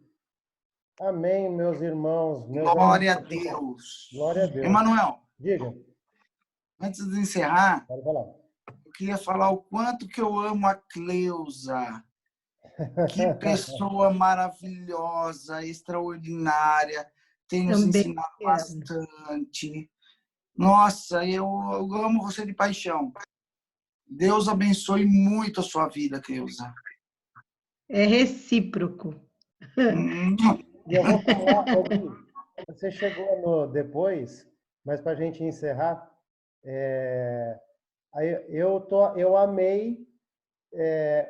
Speaker 1: Amém, meus irmãos.
Speaker 5: Glória a Deus.
Speaker 1: Glória a Deus.
Speaker 5: Emanuel,
Speaker 1: diga.
Speaker 5: Antes de encerrar,
Speaker 1: pode falar.
Speaker 5: Eu queria falar o quanto que eu amo a Cleusa. Que pessoa maravilhosa, extraordinária. Tem nos ensinado bastante. Nossa, eu amo você de paixão. Deus abençoe muito a sua vida, Cleusa.
Speaker 2: É recíproco.
Speaker 1: E eu vou falar, você chegou no depois, mas para a gente encerrar, eu amei.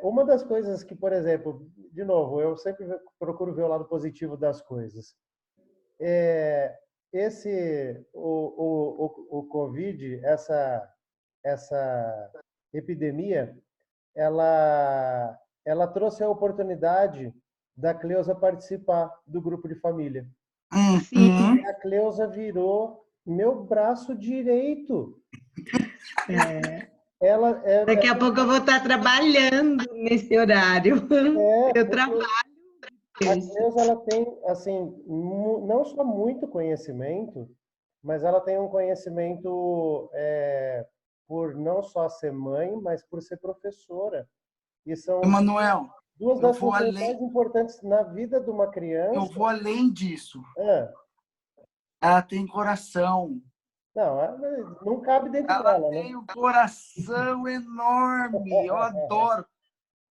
Speaker 1: Uma das coisas que, por exemplo, de novo, eu sempre procuro ver o lado positivo das coisas. O Covid, essa epidemia, ela trouxe a oportunidade da Cleusa participar do grupo de família.
Speaker 2: Sim.
Speaker 1: E a Cleusa virou meu braço direito.
Speaker 2: Daqui a pouco eu vou estar trabalhando nesse horário. Eu trabalho.
Speaker 1: A Cleusa, ela tem, assim, não só muito conhecimento, mas ela tem um conhecimento por não só ser mãe, mas por ser professora. E são
Speaker 5: Emanuel,
Speaker 1: duas das funções mais importantes na vida de uma criança.
Speaker 5: Eu vou além disso. Ela tem coração.
Speaker 1: Não cabe dentro dela, né?
Speaker 5: Ela tem um coração enorme.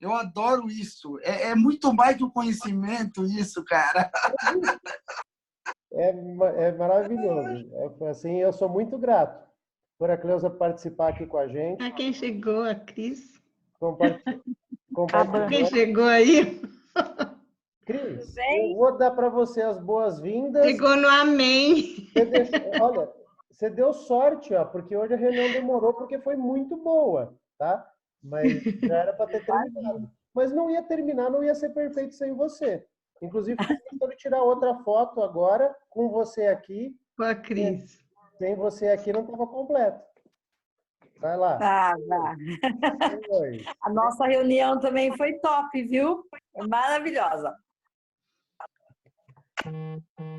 Speaker 5: Eu adoro isso. É muito mais que um conhecimento isso, cara.
Speaker 1: É maravilhoso. Assim, eu sou muito grato por a Cleusa participar aqui com a gente.
Speaker 2: A quem chegou, a Cris.
Speaker 1: Quem
Speaker 2: chegou aí?
Speaker 1: Cris, eu vou dar para você as boas-vindas.
Speaker 2: Chegou no amém.
Speaker 1: Olha, você deu sorte, porque hoje a reunião demorou porque foi muito boa, tá? Mas já era para ter terminado. Mas não ia terminar, não ia ser perfeito sem você. Inclusive, estou tirar outra foto agora com você aqui.
Speaker 2: Com a Cris.
Speaker 1: Sem você aqui não estava completo. Vai lá.
Speaker 9: A nossa reunião também foi top, viu? Maravilhosa.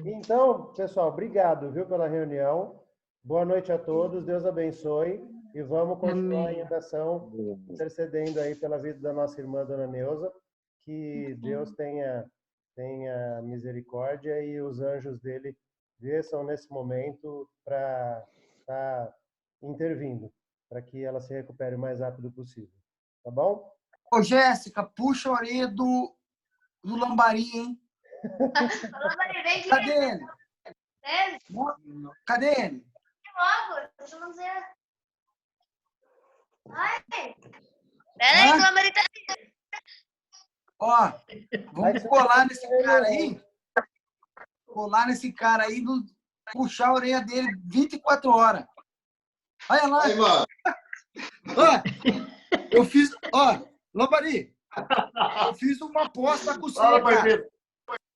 Speaker 1: Então, pessoal, obrigado, viu, pela reunião. Boa noite a todos, Deus abençoe. E vamos continuar em oração, intercedendo aí pela vida da nossa irmã, Dona Neuza. Que Deus tenha misericórdia e os anjos dele desçam nesse momento para estar intervindo, para que ela se recupere o mais rápido possível. Tá bom?
Speaker 5: Ô, Jéssica, puxa a orelha do Lambari, hein? Cadê ele? Cadê ele?
Speaker 6: Logo, deixa eu dizer. Ai! Peraí, que o Lambari tá ali.
Speaker 5: Ó, vamos colar nesse cara aí. Colar nesse cara aí, puxar a orelha dele 24 horas. Olha lá.
Speaker 10: Aí, mano.
Speaker 5: Eu fiz... Lambari, eu fiz uma aposta com você, cara.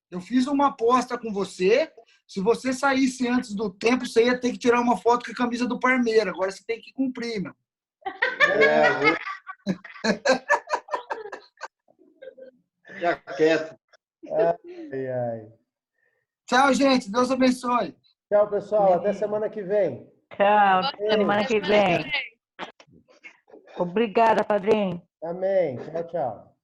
Speaker 5: Eu fiz uma aposta com você. Se você saísse antes do tempo, você ia ter que tirar uma foto com a camisa do Parmeira. Agora você tem que cumprir, meu.
Speaker 10: Fica quieto.
Speaker 5: Tchau, gente. Deus abençoe.
Speaker 1: Tchau, pessoal. Até semana que vem.
Speaker 7: Tchau. Até semana que vem. Obrigada, padrinho.
Speaker 1: Amém. Tchau, tchau.